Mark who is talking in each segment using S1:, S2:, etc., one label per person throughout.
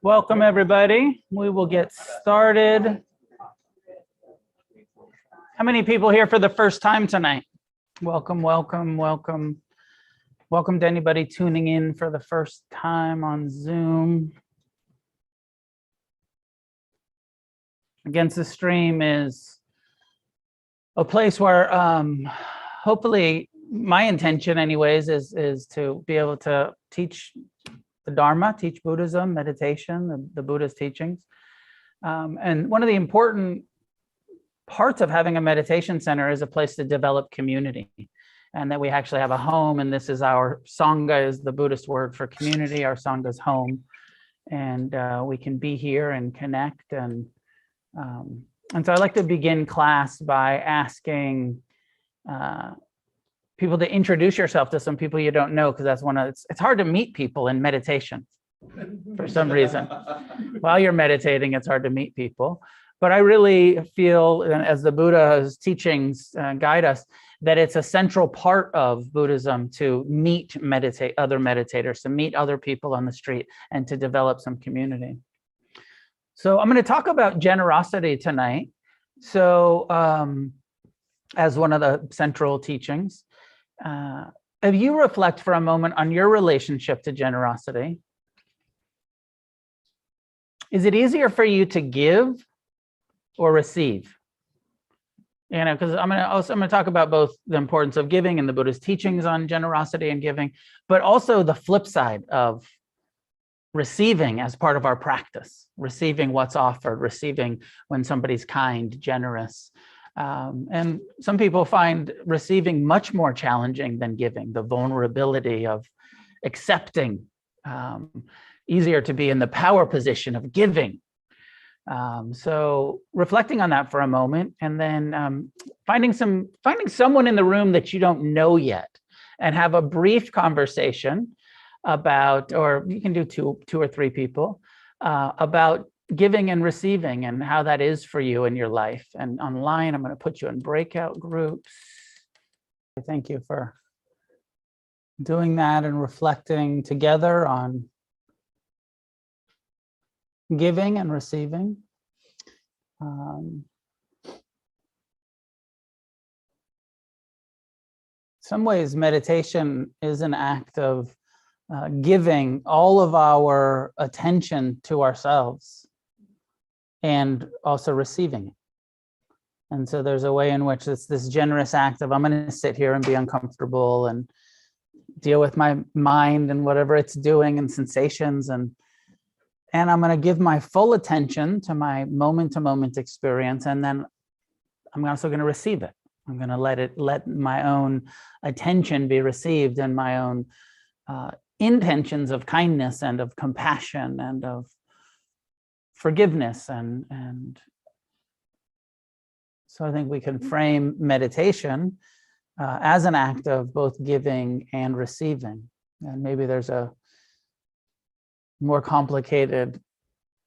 S1: Welcome, everybody. We will get started. How many people here for the first time tonight? Welcome, welcome, welcome. Welcome to anybody tuning in for the first time on Zoom. Against the Stream is a place where hopefully my intention anyways is to be able to teach the Dharma, teach Buddhism, meditation, the Buddhist teachings. And one of the important parts of having a meditation center is a place to develop community, and that we actually have a home. And this is our Sangha, is the Buddhist word for community. Our Sangha's home, and we can be here and connect. And so I'd like to begin class by asking people to introduce yourself to some people you don't know, because that's it's hard to meet people in meditation for some reason. While you're meditating, it's hard to meet people. But I really feel, as the Buddha's teachings guide us, that it's a central part of Buddhism to meet other meditators, to meet other people on the street, and to develop some community. So I'm going to talk about generosity tonight. So as one of the central teachings, if you reflect for a moment on your relationship to generosity, is it easier for you to give or receive? You know, because I'm going to talk about both the importance of giving and the Buddha's teachings on generosity and giving, but also the flip side of receiving as part of our practice, receiving what's offered, receiving when somebody's kind, generous. And some people find receiving much more challenging than giving, the vulnerability of accepting, easier to be in the power position of giving. So reflecting on that for a moment, and then finding someone in the room that you don't know yet, and have a brief conversation about, or you can do two or three people, about giving and receiving and how that is for you in your life. And online, I'm going to put you in breakout groups. Thank you for doing that and reflecting together on giving and receiving. Some ways meditation is an act of giving all of our attention to ourselves and also receiving it. And so there's a way in which it's this generous act of, I'm going to sit here and be uncomfortable and deal with my mind and whatever it's doing and sensations, and I'm going to give my full attention to my moment-to-moment experience, and then I'm also going to receive it. I'm going to let my own attention be received, and my own intentions of kindness and of compassion and of forgiveness. And so I think we can frame meditation as an act of both giving and receiving. And maybe there's a more complicated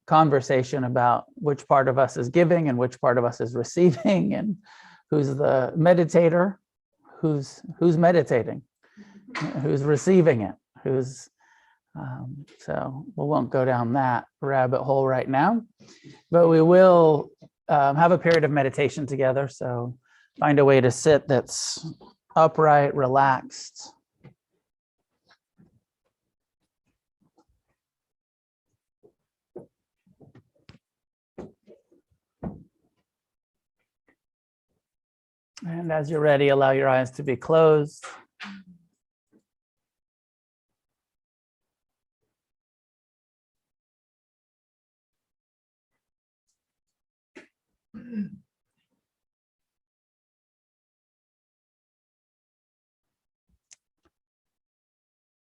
S1: conversation about which part of us is giving and which part of us is receiving, and who's the meditator, who's meditating, who's receiving it, who's so we won't go down that rabbit hole right now, but we will have a period of meditation together. So find a way to sit that's upright, relaxed. And as you're ready, allow your eyes to be closed.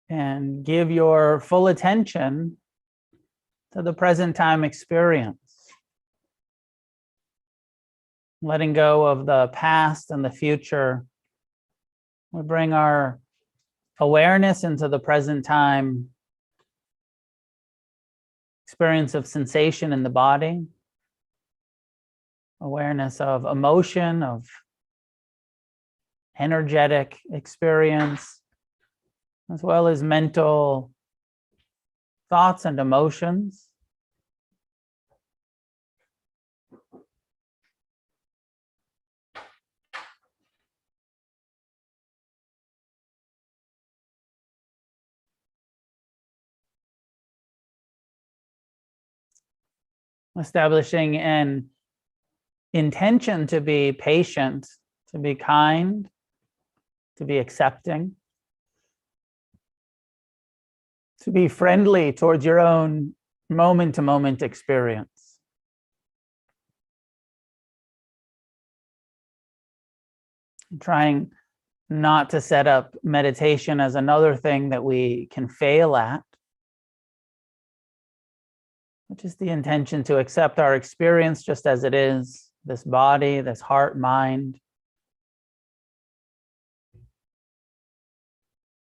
S1: And give your full attention to the present time experience. Letting go of the past and the future. We bring our awareness into the present time experience of sensation in the body, awareness of emotion, of energetic experience, as well as mental thoughts and emotions. establishing an intention to be patient, to be kind, to be accepting, to be friendly towards your own moment-to-moment experience. Trying not to set up meditation as another thing that we can fail at, which is the intention to accept our experience just as it is, this body, this heart, mind,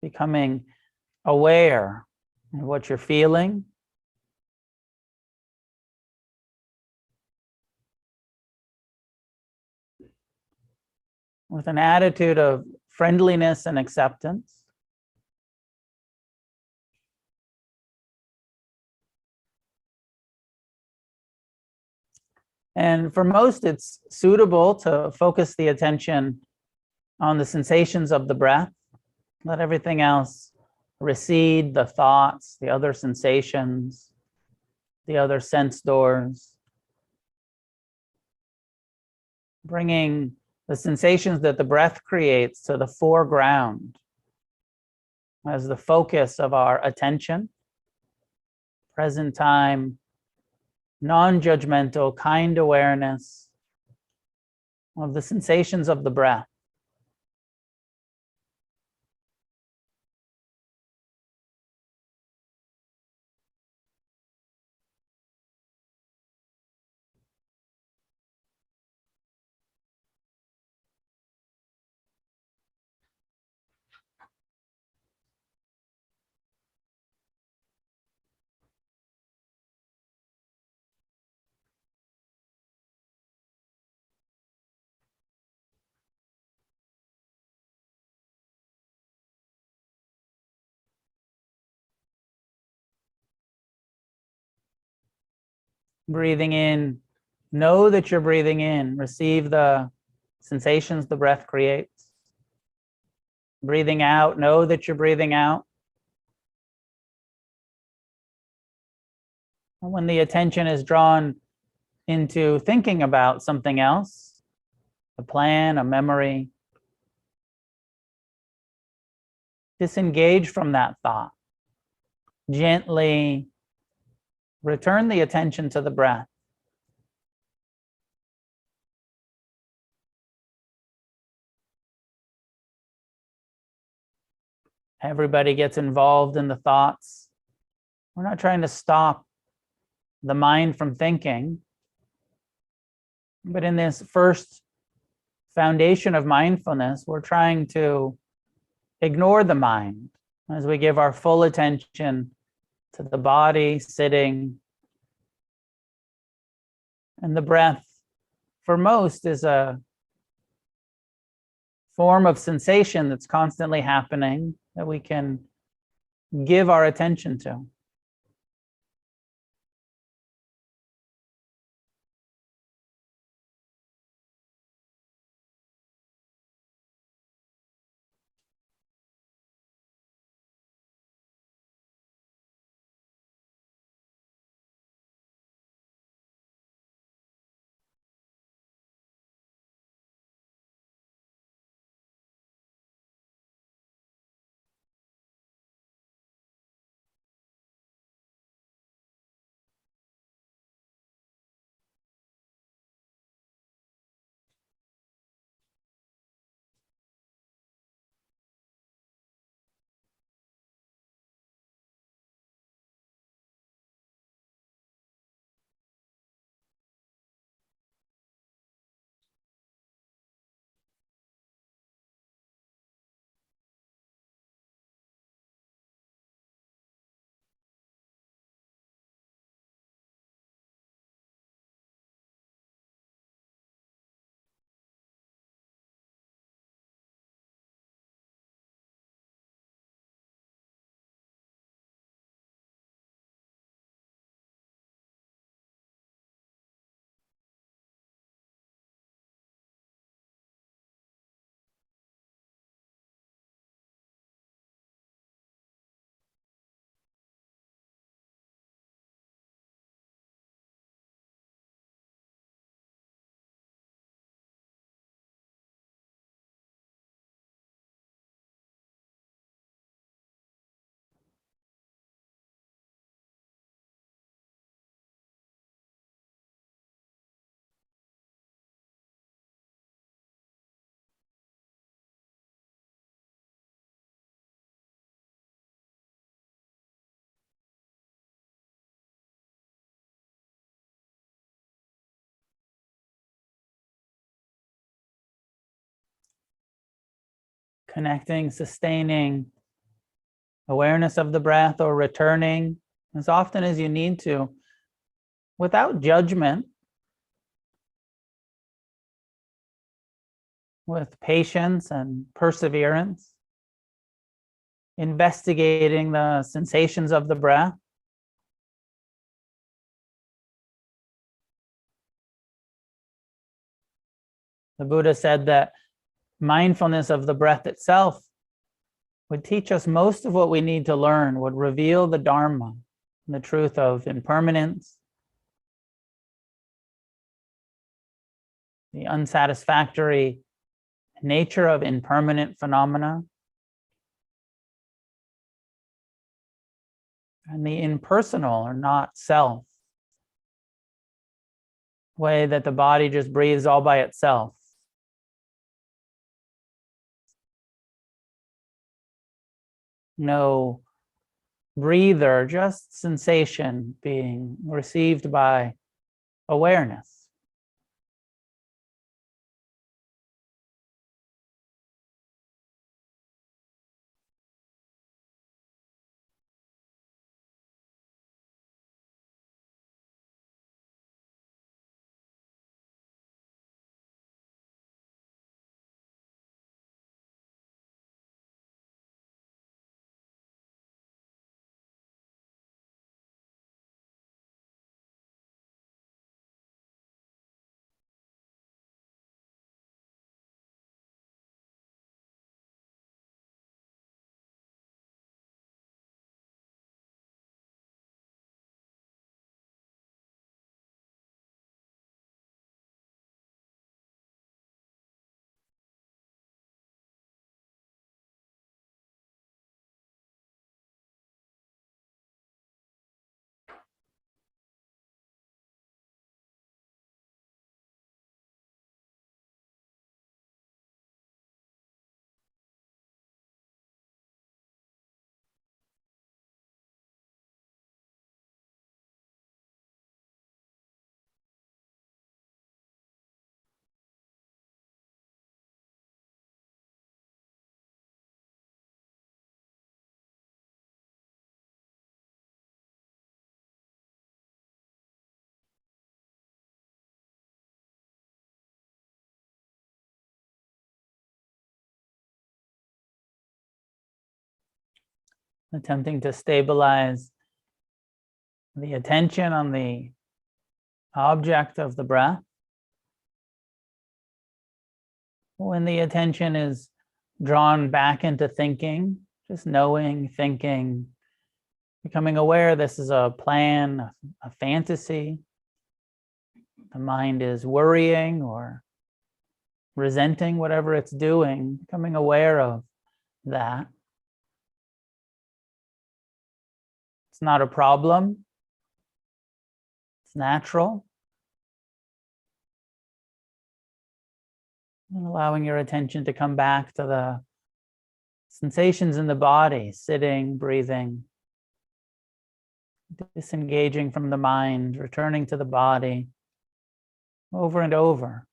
S1: becoming aware of what you're feeling, with an attitude of friendliness and acceptance. And for most, it's suitable to focus the attention on the sensations of the breath. Let everything else recede, the thoughts, the other sensations, the other sense doors. Bringing the sensations that the breath creates to the foreground as the focus of our attention. Present time, non-judgmental, kind awareness of the sensations of the breath. Breathing in, know that you're breathing in. Receive the sensations the breath creates. Breathing out, know that you're breathing out. And when the attention is drawn into thinking about something else, a plan, a memory, disengage from that thought. Gently return the attention to the breath. Everybody gets involved in the thoughts. We're not trying to stop the mind from thinking, but in this first foundation of mindfulness, we're trying to ignore the mind as we give our full attention to the body sitting. And the breath, for most, is a form of sensation that's constantly happening that we can give our attention to. connecting, sustaining awareness of the breath, or returning as often as you need to, without judgment, with patience and perseverance, investigating the sensations of the breath. The Buddha said that mindfulness of the breath itself would teach us most of what we need to learn, would reveal the Dharma, the truth of impermanence, the unsatisfactory nature of impermanent phenomena, and the impersonal or not self, way that the body just breathes all by itself. No breather, just sensation being received by awareness. Attempting to stabilize the attention on the object of the breath. When the attention is drawn back into thinking, just knowing, thinking, becoming aware this is a plan, a fantasy. The mind is worrying or resenting whatever it's doing, becoming aware of that. It's not a problem. It's natural. And allowing your attention to come back to the sensations in the body, sitting, breathing, disengaging from the mind, returning to the body over and over.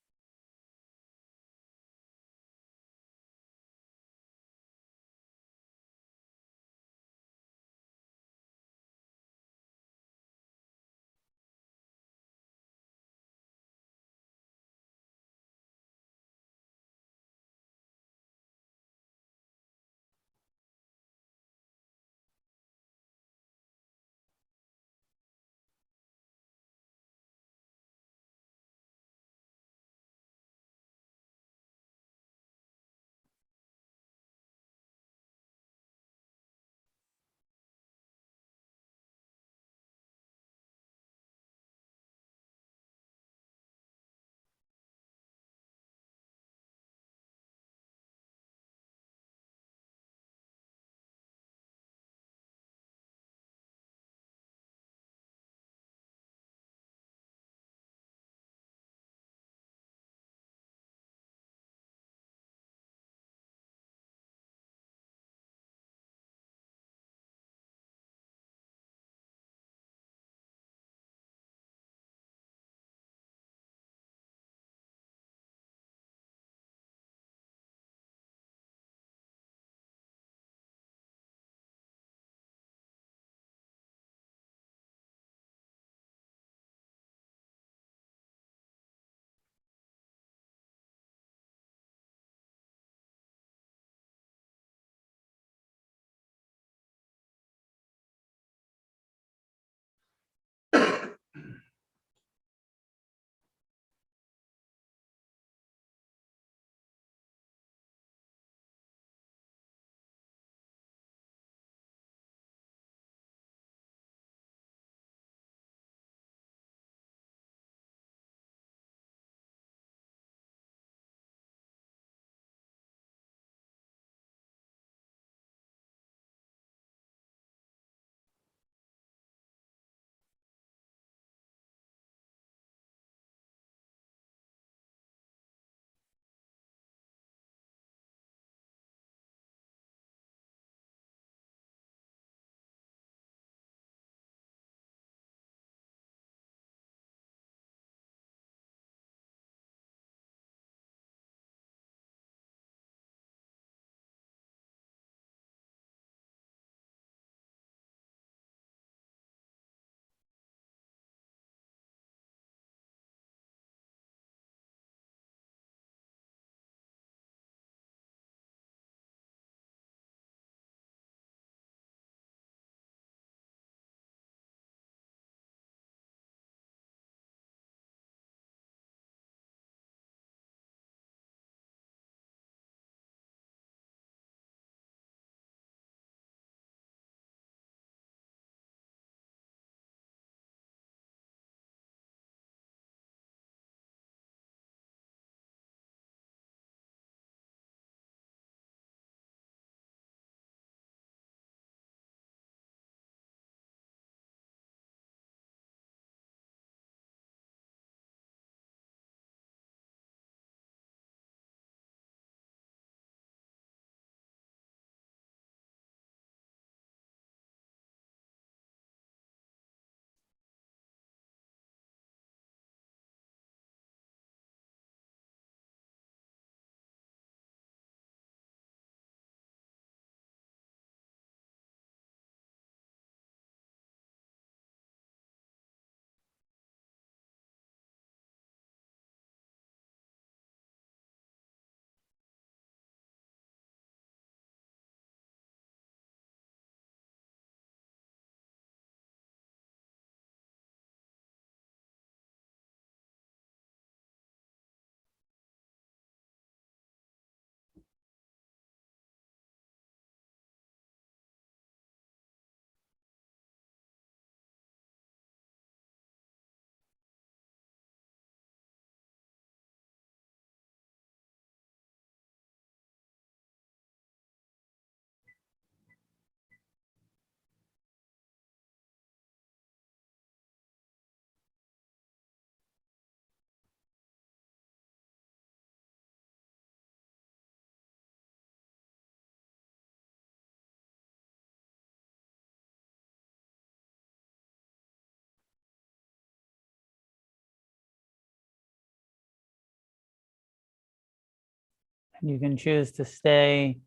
S1: You can choose to stay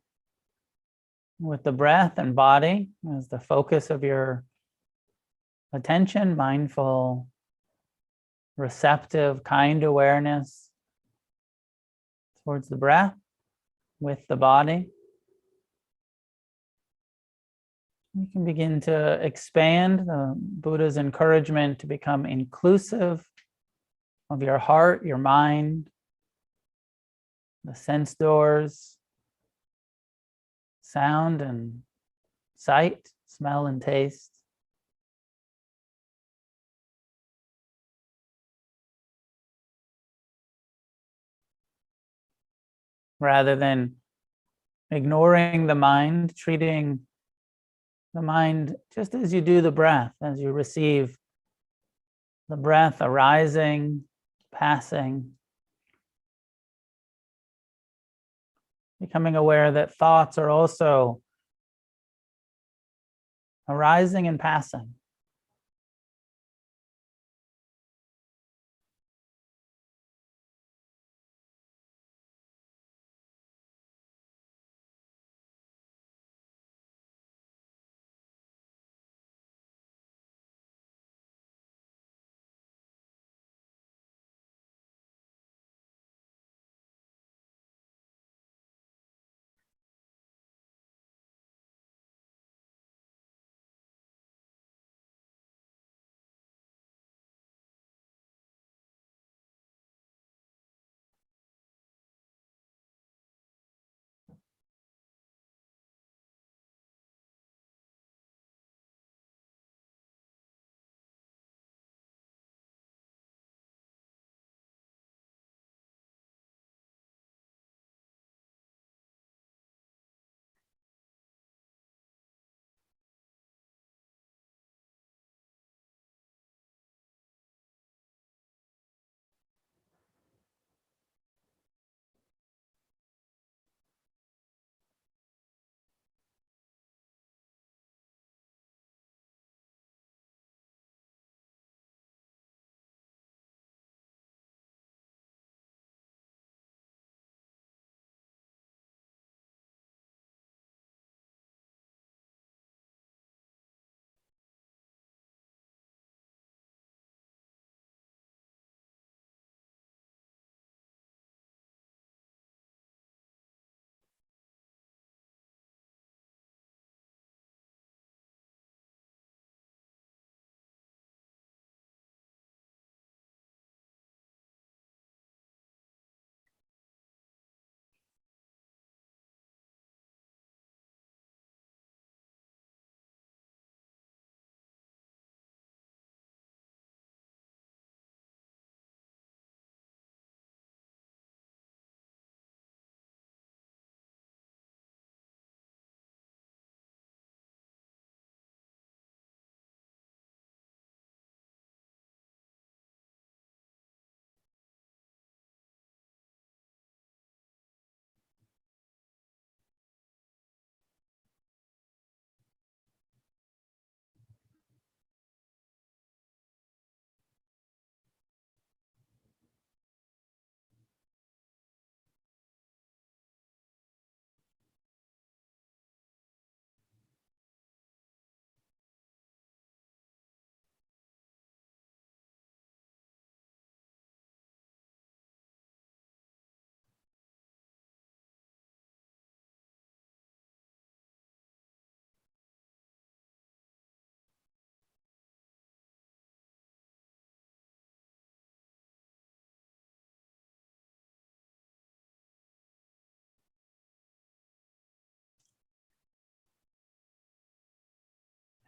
S1: with the breath and body as the focus of your attention, mindful, receptive, kind awareness towards the breath with the body. You can begin to expand the Buddha's encouragement to become inclusive of your heart, your mind, the sense doors, sound and sight, smell and taste. Rather than ignoring the mind, treating the mind just as you do the breath, as you receive the breath arising, passing, becoming aware that thoughts are also arising and passing.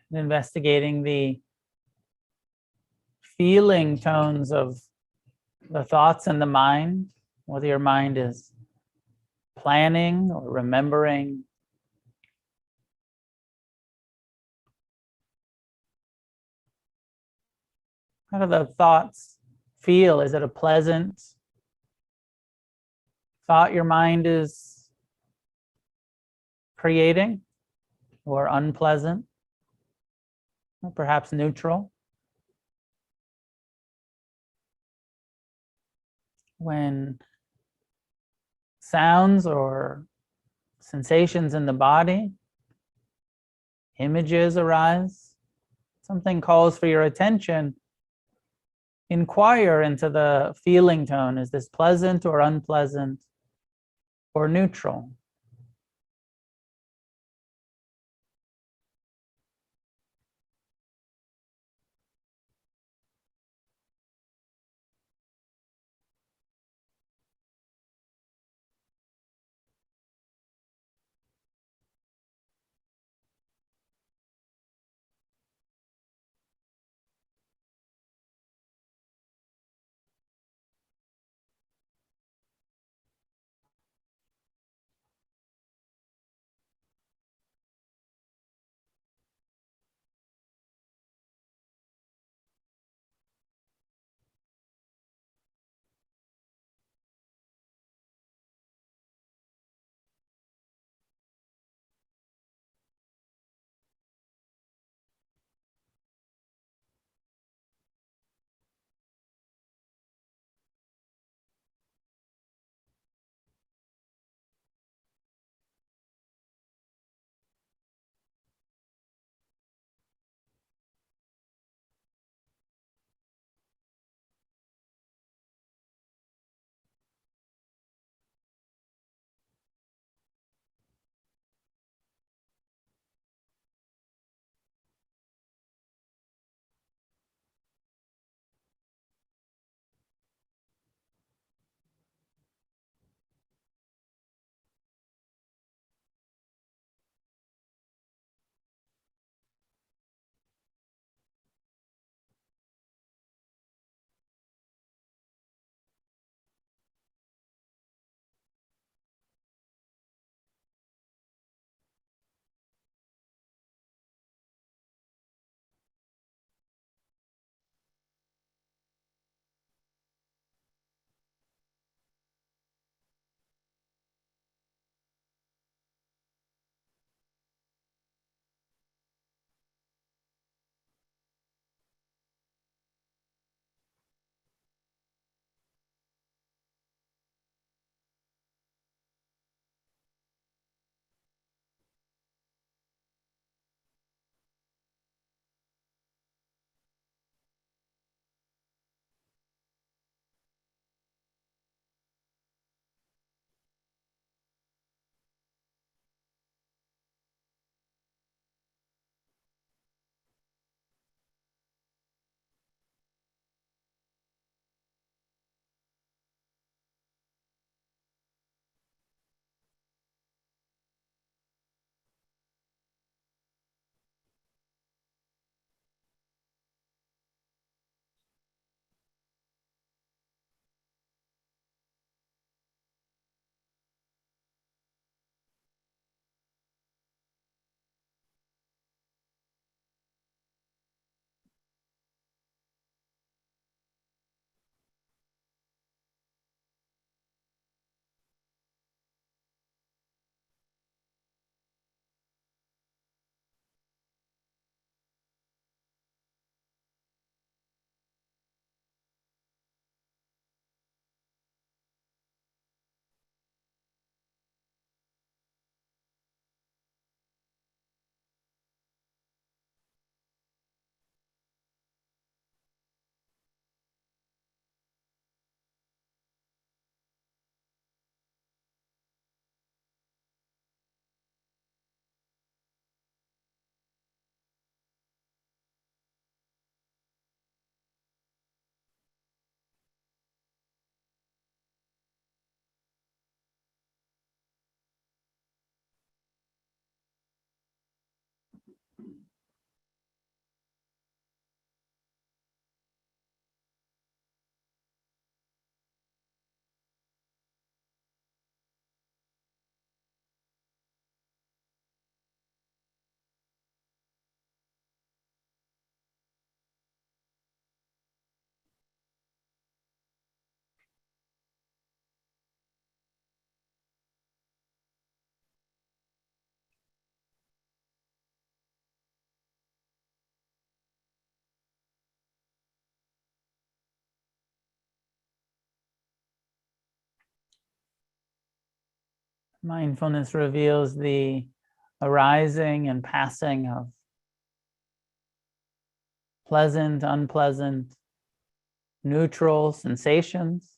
S1: Investigating the feeling tones of the thoughts in the mind, whether your mind is planning or remembering. How do the thoughts feel? Is it a pleasant thought your mind is creating, or unpleasant, or perhaps neutral? When sounds or sensations in the body, images arise, something calls for your attention, inquire into the feeling tone. Is this pleasant or unpleasant or neutral? Mindfulness reveals the arising and passing of pleasant, unpleasant, neutral sensations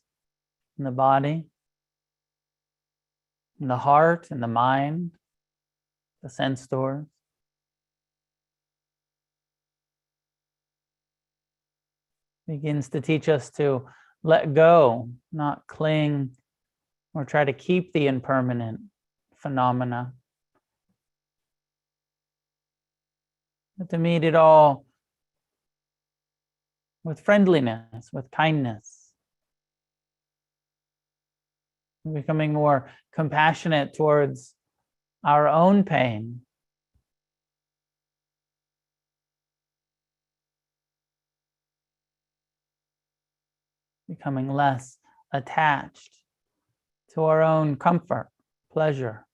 S1: in the body, in the heart, in the mind, the sense doors. Begins to teach us to let go, not cling or try to keep the impermanent phenomena, but to meet it all with friendliness, with kindness, becoming more compassionate towards our own pain, becoming less attached to our own comfort, pleasure.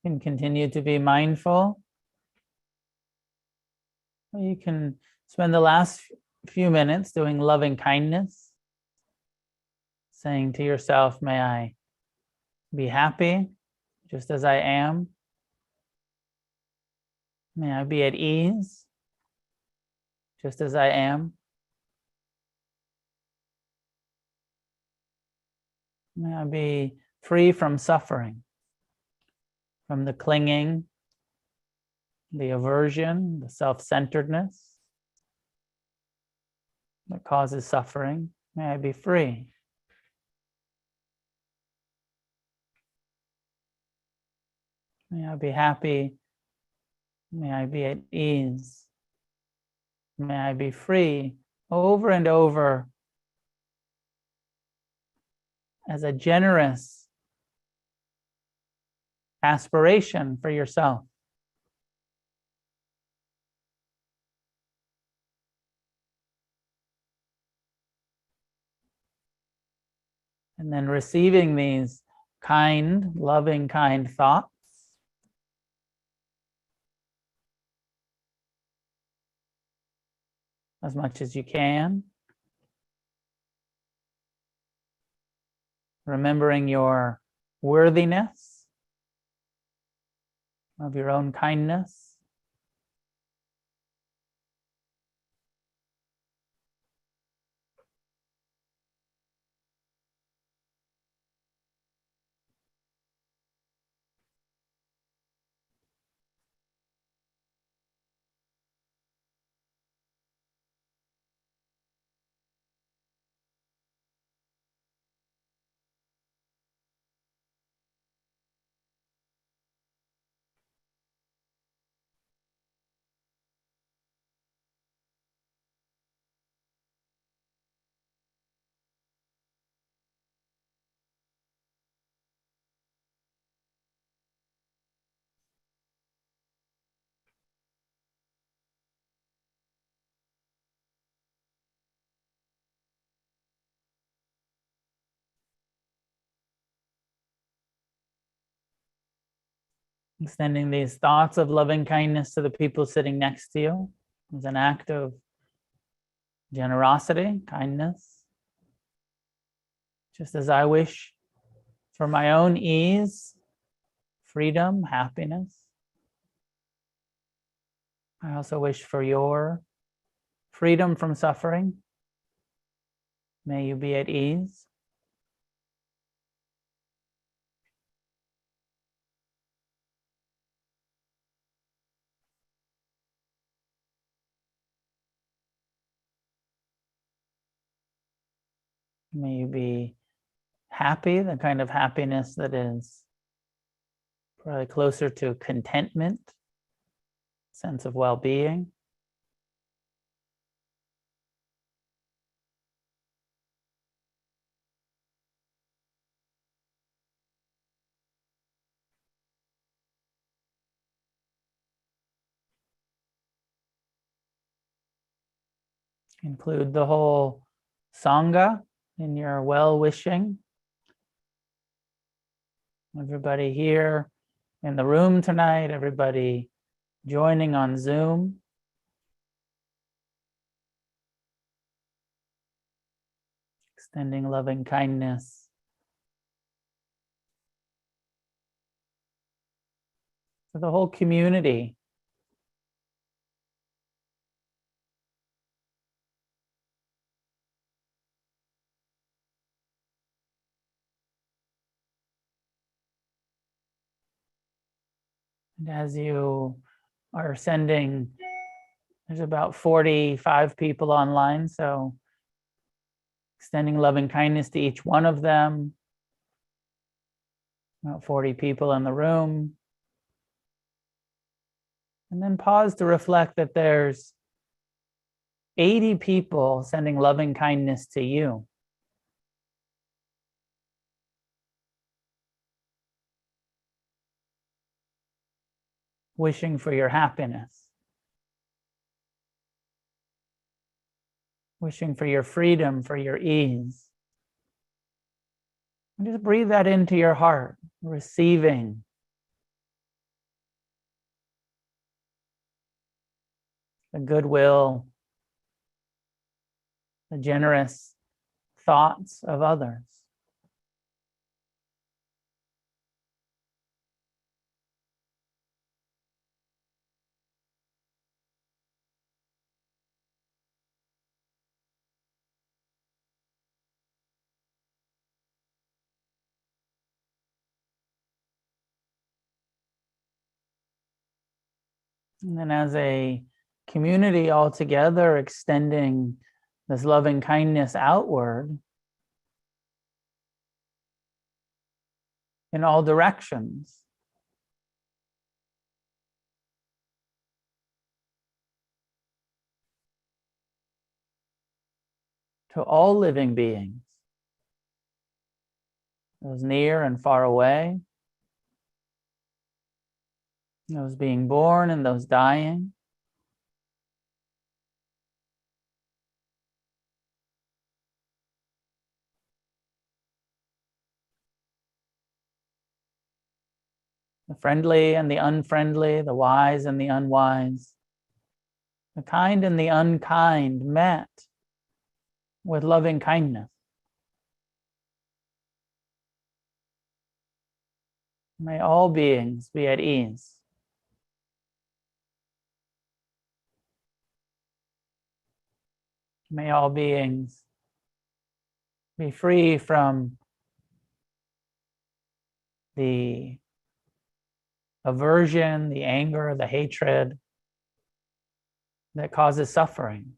S1: You can continue to be mindful. You can spend the last few minutes doing loving kindness, saying to yourself, may I be happy just as I am. May I be at ease just as I am. May I be free from suffering, from the clinging, the aversion, the self-centeredness that causes suffering. May I be free. May I be happy. May I be at ease. May I be free, over and over, as a generous aspiration for yourself. And then receiving these kind, loving, kind thoughts, as much as you can. Remembering your worthiness of your own kindness. Extending these thoughts of loving kindness to the people sitting next to you as an act of generosity, kindness. Just as I wish for my own ease, freedom, happiness, I also wish for your freedom from suffering. May you be at ease. May you be happy, the kind of happiness that is probably closer to contentment, sense of well-being. Include the whole Sangha in your well-wishing. Everybody here in the room tonight, everybody joining on Zoom. Extending loving kindness to the whole community. And as you are sending, there's about 45 people online, so extending loving kindness to each one of them. About 40 people in the room. And then pause to reflect that there's 80 people sending loving kindness to you. Wishing for your happiness. Wishing for your freedom, for your ease. And just breathe that into your heart, receiving. The goodwill, the generous thoughts of others. And then as a community all together, extending this loving kindness outward in all directions. To all living beings, those near and far away, those being born and those dying. The friendly and the unfriendly, the wise and the unwise, the kind and the unkind met with loving kindness. May all beings be at ease. May all beings be free from the aversion, the anger, the hatred that causes suffering.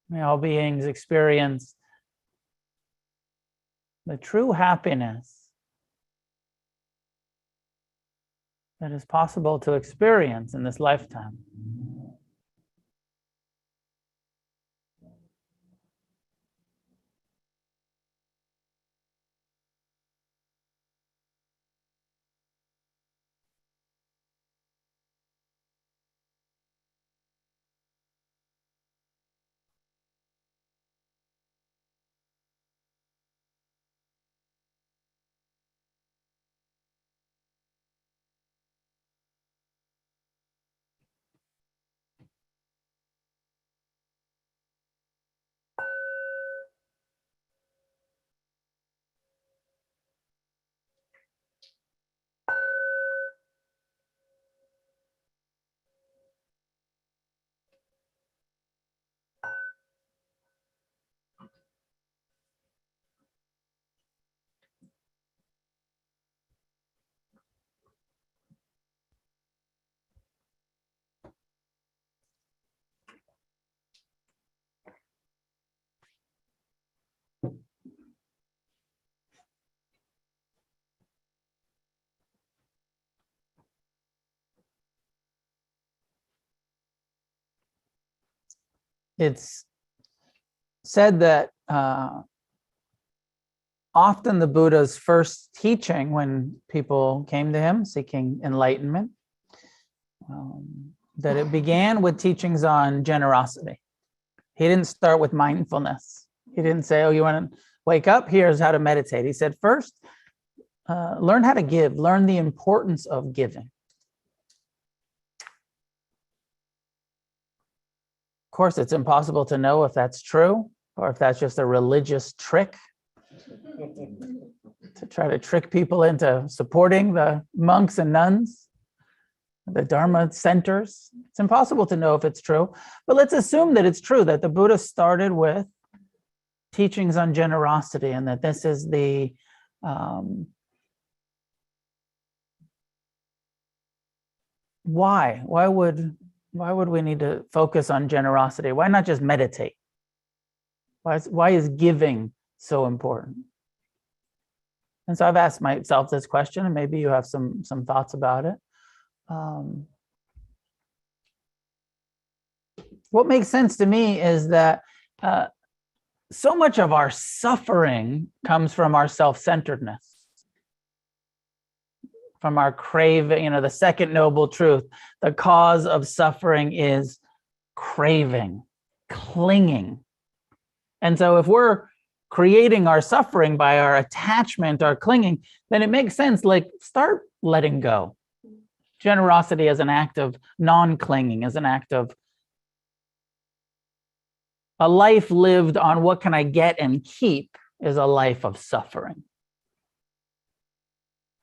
S1: May all beings experience the true happiness that is possible to experience in this lifetime. it's said that often the Buddha's first teaching, when people came to him seeking enlightenment, that it began with teachings on generosity. He didn't start with mindfulness. He didn't say, oh, you want to wake up? Here's how to meditate. He said, first, learn how to give, learn the importance of giving. Of course, it's impossible to know if that's true or if that's just a religious trick to try to trick people into supporting the monks and nuns, the Dharma centers. It's impossible to know if it's true, but let's assume that it's true, that the Buddha started with teachings on generosity and that this is the why would we need to focus on generosity? Why not just meditate? Why is giving so important? And so I've asked myself this question, and maybe you have some thoughts about it. What makes sense to me is that so much of our suffering comes from our self-centeredness, from our craving. The second noble truth, the cause of suffering is craving, clinging. And so if we're creating our suffering by our attachment, our clinging, then it makes sense, like, start letting go. Generosity as an act of non-clinging, as an act of a life lived on what can I get and keep is a life of suffering.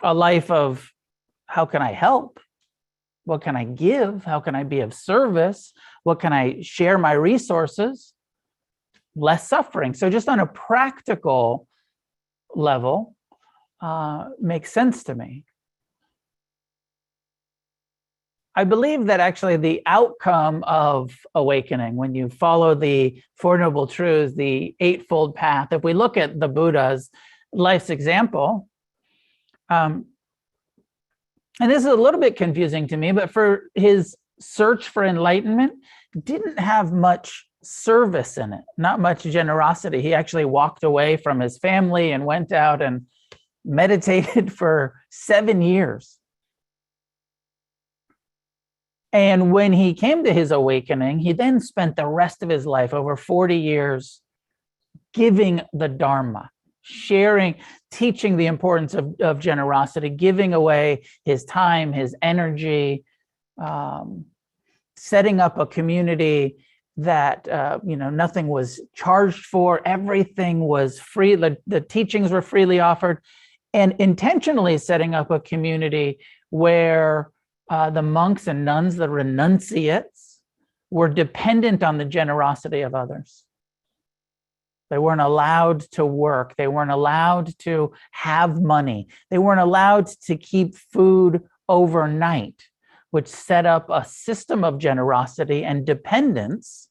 S1: A life of how can I help? What can I give? How can I be of service? What can I share my resources? Less suffering. So just on a practical level, makes sense to me. I believe that actually the outcome of awakening, when you follow the Four Noble Truths, the Eightfold Path, if we look at the Buddha's life's example, and this is a little bit confusing to me, but for his search for enlightenment, didn't have much service in it, not much generosity. He actually walked away from his family and went out and meditated for 7 years. And when he came to his awakening, he then spent the rest of his life, over 40 years, giving the Dharma, sharing, teaching the importance of generosity, giving away his time, his energy, setting up a community that nothing was charged for, everything was free, the teachings were freely offered, and intentionally setting up a community where the monks and nuns, the renunciates, were dependent on the generosity of others. They weren't allowed to work. They weren't allowed to have money. They weren't allowed to keep food overnight, which set up a system of generosity and dependence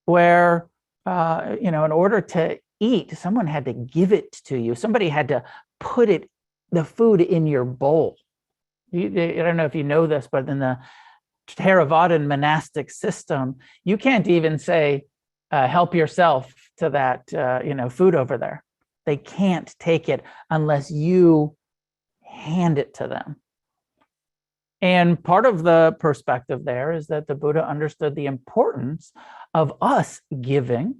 S1: where, in order to eat, someone had to give it to you. Somebody had to put the food in your bowl. I don't know if you know this, but in the Theravadan monastic system, you can't even say, help yourself to that, food over there. They can't take it unless you hand it to them. And part of the perspective there is that the Buddha understood the importance of us giving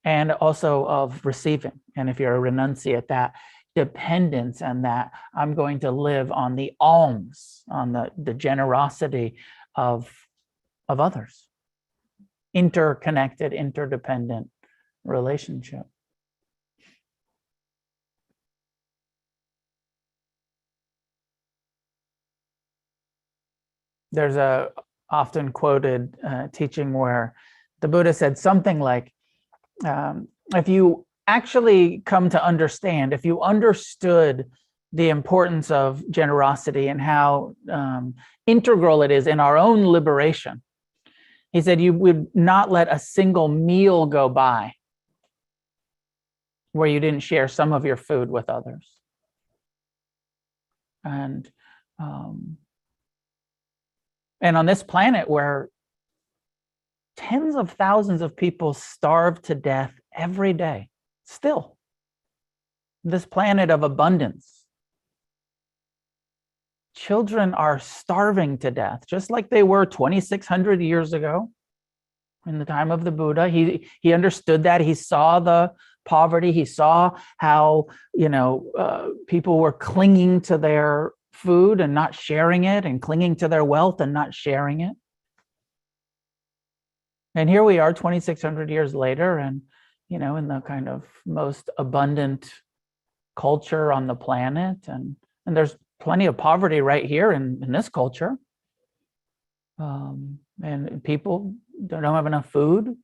S1: and also of receiving. And if you're a renunciate, that dependence and that I'm going to live on the alms, on the generosity of others. Interconnected, interdependent relationship. There's a often quoted teaching where the Buddha said something like, if you actually come to understand, if you understood the importance of generosity and how integral it is in our own liberation, he said you would not let a single meal go by where you didn't share some of your food with others. And on this planet where Tens of thousands of people starve to death every day. Still, this planet of abundance. Children are starving to death, just like they were 2,600 years ago in the time of the Buddha. He understood that. He saw the poverty. He saw how, people were clinging to their food and not sharing it, and clinging to their wealth and not sharing it. And here we are 2,600 years later, and, in the kind of most abundant culture on the planet. And there's plenty of poverty right here in this culture. And people don't have enough food.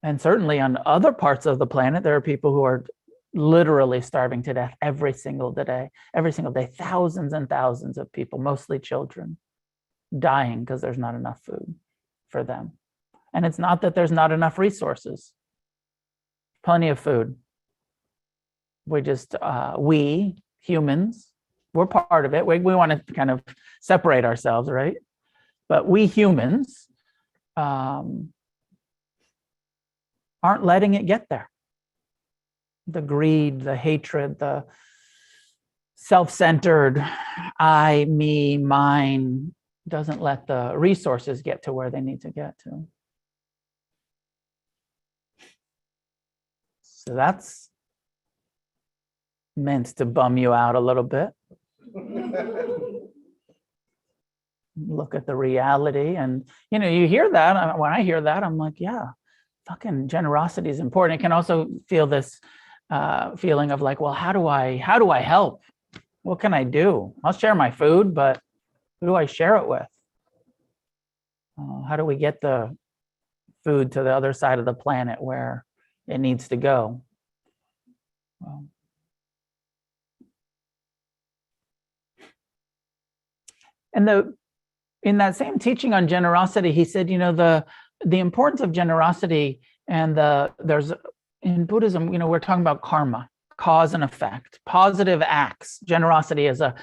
S1: And certainly on other parts of the planet, there are people who are literally starving to death every single day, thousands and thousands of people, mostly children, dying because there's not enough food for them. And it's not that there's not enough resources. Plenty of food. We humans, we're part of it. We want to kind of separate ourselves, right? But we humans aren't letting it get there. The greed, the hatred, the self-centered I, me, mine doesn't let the resources get to where they need to get to. So that's meant to bum you out a little bit. Look at the reality, and you hear that. When I hear that, I'm like, yeah, fucking generosity is important. It can also feel this feeling of like, well, how do I help? What can I do? I'll share my food, but who do I share it with? How do we get the food to the other side of the planet where it needs to go? And in that same teaching on generosity, he said, the importance of generosity, and there's in Buddhism, we're talking about karma, cause and effect, positive acts. Generosity is a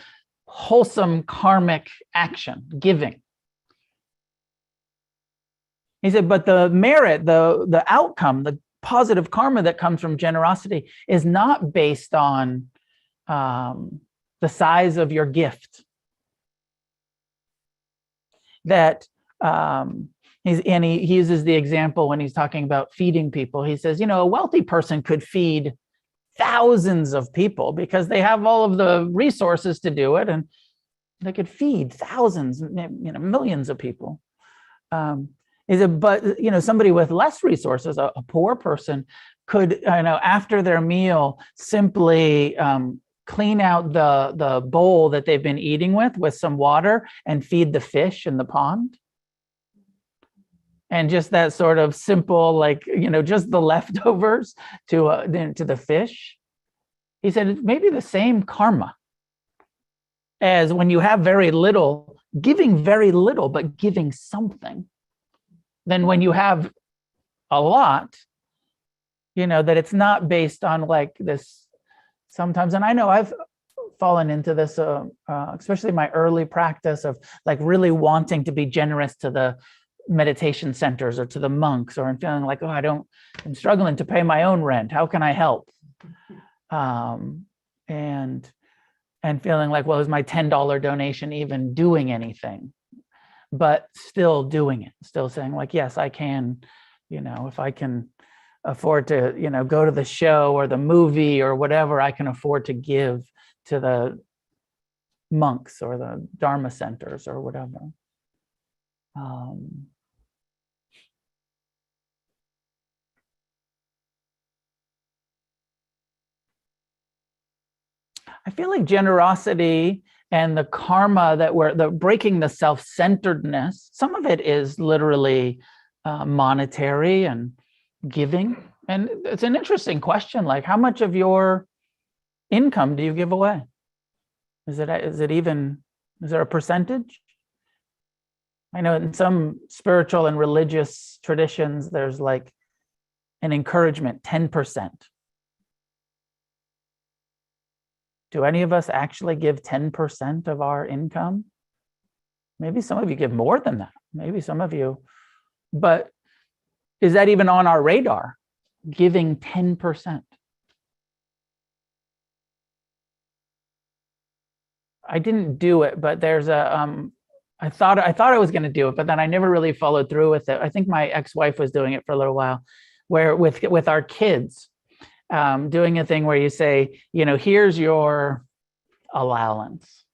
S1: wholesome karmic action, giving. He said, but the merit, the outcome, the positive karma that comes from generosity is not based on the size of your gift. That he uses the example when he's talking about feeding people. He says, a wealthy person could feed thousands of people because they have all of the resources to do it, and they could feed thousands, millions of people. He said, but somebody with less resources, a poor person, could after their meal simply clean out the bowl that they've been eating with some water and feed the fish in the pond. And just that sort of simple, just the leftovers to the fish. He said, it may be the same karma as when you have very little, giving very little, but giving something. Then when you have a lot, that it's not based on like this sometimes. And I know I've fallen into this, especially my early practice of like really wanting to be generous to the meditation centers or to the monks, or I'm feeling like, I'm struggling to pay my own rent. How can I help? And feeling like, well, is my $10 donation even doing anything? But still doing it, still saying like, yes, I can, if I can afford to, go to the show or the movie or whatever, I can afford to give to the monks or the Dharma centers or whatever. I feel like generosity and the karma that the breaking the self-centeredness, some of it is literally monetary and giving. And it's an interesting question, like how much of your income do you give away? Is there a percentage? I know in some spiritual and religious traditions, there's like an encouragement, 10%. Do any of us actually give 10% of our income? Maybe some of you give more than that. Maybe some of you But is that even on our radar? Giving 10%. I didn't do it, but there's I thought I was going to do it, but then I never really followed through with it. I think my ex-wife was doing it for a little while, where with our kids, doing a thing where you say, here's your allowance,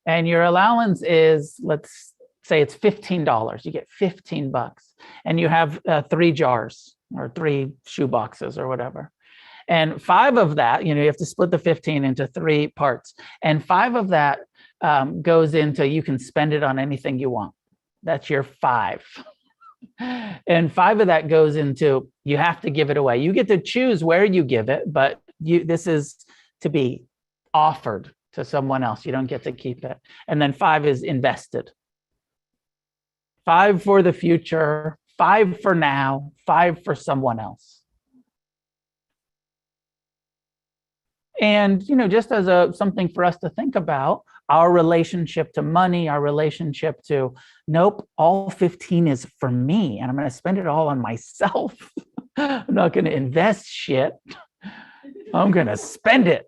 S1: and your allowance is, let's say it's $15. You get $15, and you have 3 jars or 3 shoe boxes or whatever. And 5 of that, you have to split the 15 into 3 parts. And 5 of that goes into, you can spend it on anything you want. That's your 5. And 5 of that goes into, you have to give it away. You get to choose where you give it, but this is to be offered to someone else. You don't get to keep it. And then 5 is invested. 5 for the future, 5 for now, 5 for someone else. And, just as something for us to think about, our relationship to money, our relationship to, nope, all 15 is for me, and I'm going to spend it all on myself. I'm not going to invest shit. I'm going to spend it.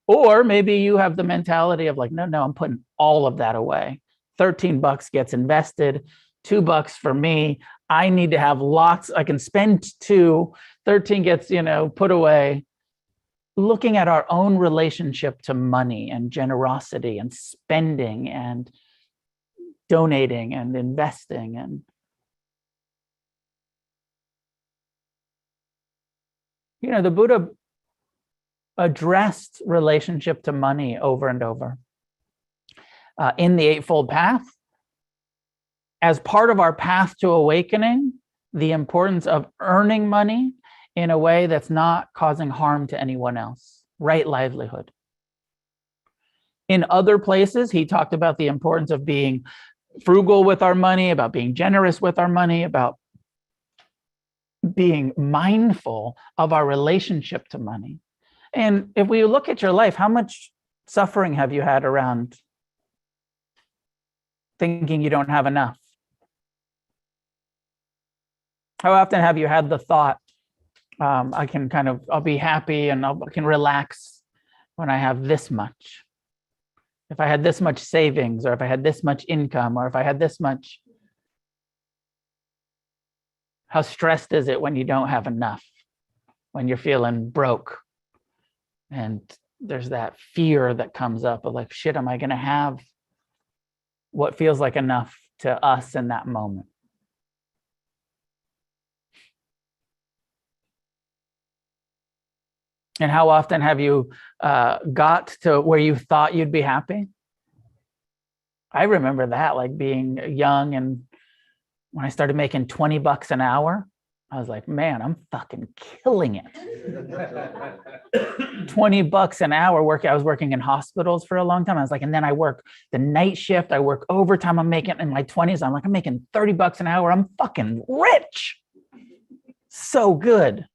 S1: Or maybe you have the mentality of like, no, I'm putting all of that away. $13 gets invested, $2 for me. I need to have lots. I can spend 2. 13 gets, put away. Looking at our own relationship to money and generosity and spending and donating and investing. And, the Buddha addressed relationship to money over and over in the Eightfold Path. As part of our path to awakening, the importance of earning money in a way that's not causing harm to anyone else, right livelihood. In other places, he talked about the importance of being frugal with our money, about being generous with our money, about being mindful of our relationship to money. And if we look at your life, how much suffering have you had around thinking you don't have enough? How often have you had the thought, I'll be happy and I can relax when I have this much. If I had this much savings, or if I had this much income, or if I had this much. How stressed is it when you don't have enough, when you're feeling broke? And there's that fear that comes up of like, shit, am I going to have what feels like enough to us in that moment? And how often have you got to where you thought you'd be happy? I remember that, like being young, and when I started making $20 an hour, I was like, man, I'm fucking killing it. $20 an hour I was working in hospitals for a long time. I was like, and then I work the night shift, I work overtime. I'm making in my 20s. I'm like, I'm making $30 an hour. I'm fucking rich. So good.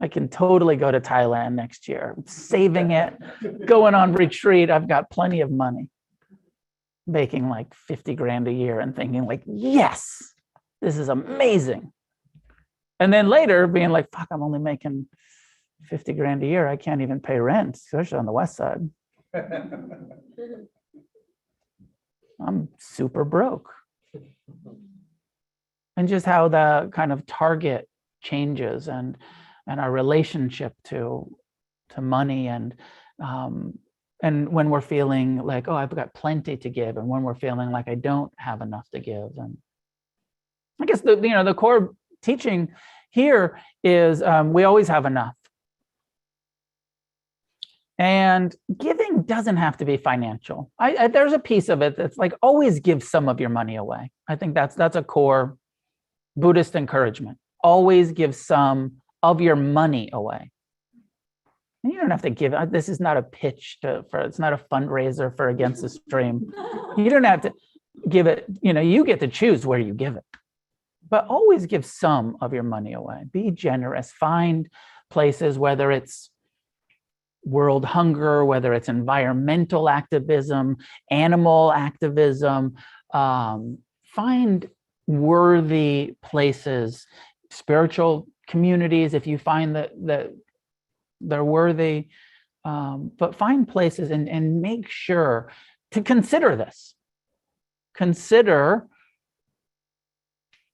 S1: I can totally go to Thailand next year. I'm saving it, going on retreat. I've got plenty of money, making like 50 grand a year and thinking like, yes, this is amazing. And then later being like, fuck, I'm only making 50 grand a year. I can't even pay rent, especially on the West Side. I'm super broke. And just how the kind of target changes and our relationship to money, and when we're feeling like, oh, I've got plenty to give, and when we're feeling like I don't have enough to give. And I guess the core teaching here is we always have enough. And giving doesn't have to be financial. There's a piece of it that's like, always give some of your money away. I think that's a core Buddhist encouragement. Always give some of your money away. And you don't have to give. This is not a pitch it's not a fundraiser for Against the Stream. You don't have to give it. You get to choose where you give it, but always give some of your money away. Be generous. Find places, whether it's world hunger, whether it's environmental activism, animal activism. Find worthy places, spiritual communities, if you find that they're worthy, but find places and make sure to consider this. Consider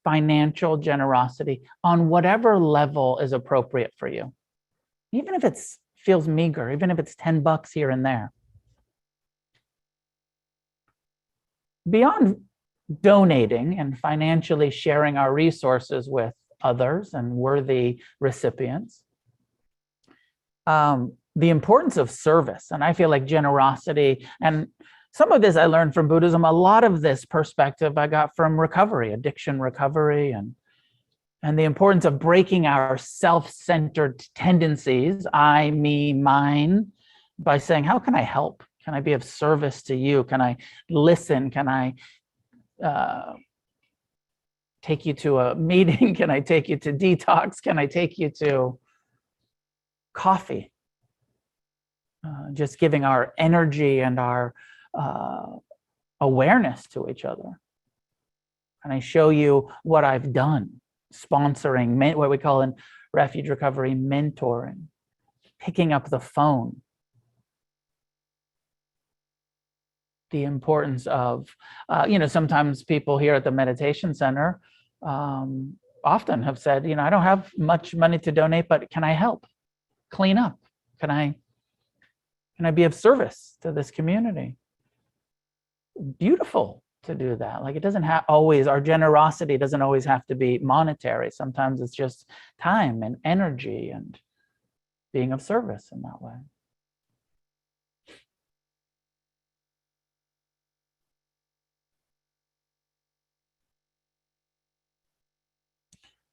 S1: financial generosity on whatever level is appropriate for you. Even if it feels meager, even if it's $10 here and there. Beyond donating and financially sharing our resources with others and worthy recipients, the importance of service, and I feel like generosity, and some of this I learned from Buddhism, a lot of this perspective I got from recovery, addiction recovery, and the importance of breaking our self-centered tendencies, I, me, mine, by saying, how can I help? Can I be of service to you? Can I listen? Can I take you to a meeting? Can I take you to detox? Can I take you to coffee? Just giving our energy and our awareness to each other. Can I show you what I've done? Sponsoring, what we call in refuge recovery, mentoring, picking up the phone. The importance of, sometimes people here at the meditation center often have said, I don't have much money to donate, but can I help clean up? Can I be of service to this community? Beautiful to do that. Like, it doesn't have always, our generosity doesn't always have to be monetary. Sometimes it's just time and energy and being of service in that way.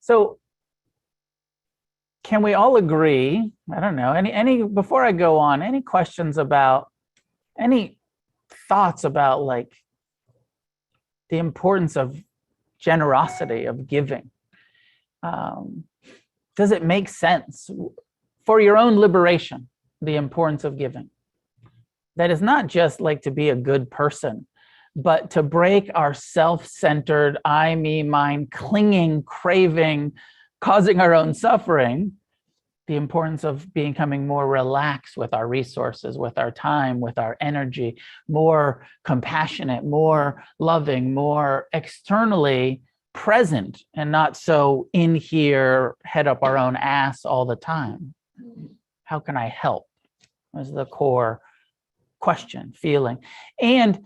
S1: So can we all agree, I don't know, any before I go on, any questions about, any thoughts about like the importance of generosity, of giving? Does it make sense for your own liberation, the importance of giving? That is not just like to be a good person, but to break our self-centered, I, me, mine, clinging, craving, causing our own suffering, the importance of becoming more relaxed with our resources, with our time, with our energy, more compassionate, more loving, more externally present, and not so in here, head up our own ass all the time. How can I help? Is the core question, feeling. And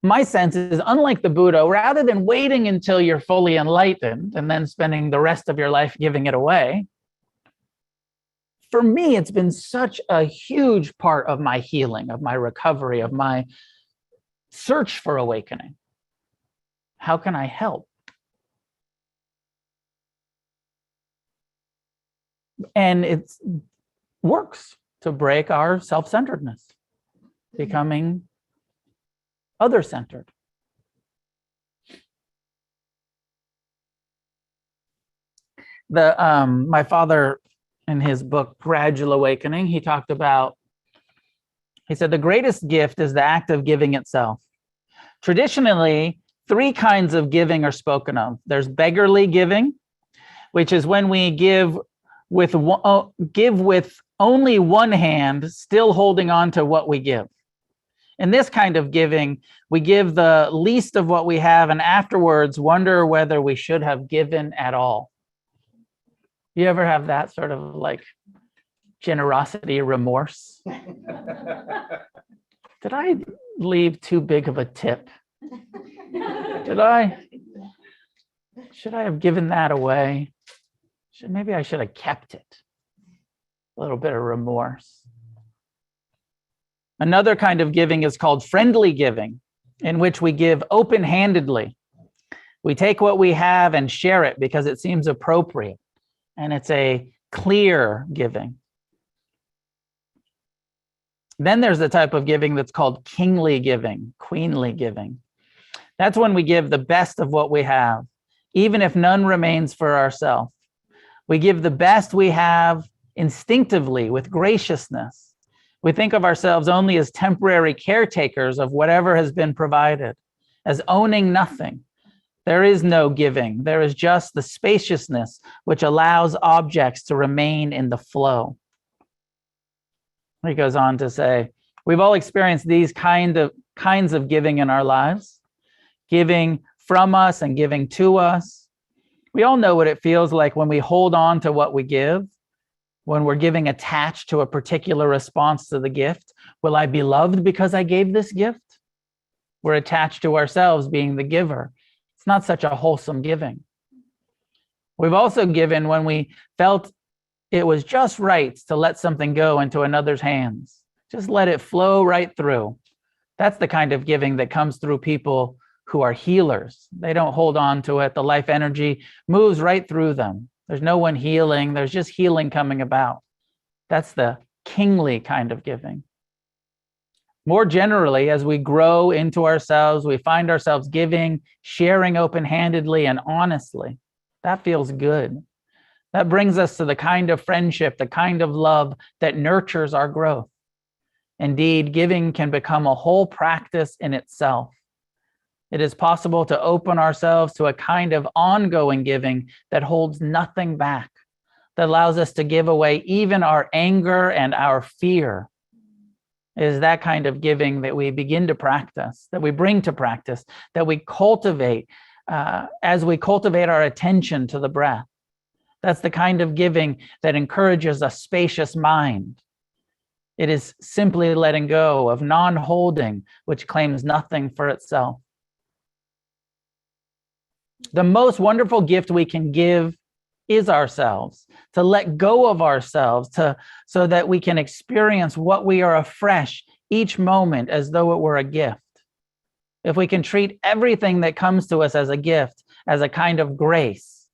S1: my sense is, unlike the Buddha, rather than waiting until you're fully enlightened and then spending the rest of your life giving it away, for me, it's been such a huge part of my healing, of my recovery, of my search for awakening. How can I help? And it works to break our self-centeredness, becoming other-centered. My father, in his book Gradual Awakening, he said the greatest gift is the act of giving itself. Traditionally, 3 kinds of giving are spoken of. There's beggarly giving, which is when we give with only one hand, still holding on to what we give. In this kind of giving, we give the least of what we have and afterwards wonder whether we should have given at all. You ever have that sort of like generosity remorse? Did I leave too big of a tip? Should I have given that away? Maybe I should have kept it. A little bit of remorse. Another kind of giving is called friendly giving, in which we give open-handedly. We take what we have and share it because it seems appropriate, and it's a clear giving. Then there's the type of giving that's called kingly giving, queenly giving. That's when we give the best of what we have, even if none remains for ourselves. We give the best we have instinctively with graciousness. We think of ourselves only as temporary caretakers of whatever has been provided. as owning nothing. There is no giving. There is just the spaciousness which allows objects to remain in the flow. He goes on to say, we've all experienced these kinds of giving in our lives, giving from us and giving to us. We all know what it feels like when we hold on to what we give, when we're giving attached to a particular response to the gift. Will I be loved because I gave this gift? We're attached to ourselves being the giver. It's not such a wholesome giving. We've also given when we felt it was just right to let something go into another's hands. Just let it flow right through. That's the kind of giving that comes through people who are healers. They don't hold on to it. The life energy moves right through them. There's no one healing. There's just healing coming about. That's the kingly kind of giving. More generally, as we grow into ourselves, we find ourselves giving, sharing open-handedly and honestly. That feels good. That brings us to the kind of friendship, the kind of love that nurtures our growth. Indeed, giving can become a whole practice in itself. It is possible to open ourselves to a kind of ongoing giving that holds nothing back, that allows us to give away even our anger and our fear. It is that kind of giving that we begin to practice, that we bring to practice, that we cultivate as we cultivate our attention to the breath. That's the kind of giving that encourages a spacious mind. It is simply letting go of non-holding, which claims nothing for itself. The most wonderful gift we can give is ourselves, to let go of ourselves, so that we can experience what we are afresh each moment as though it were a gift. If we can treat everything that comes to us as a gift, as a kind of grace,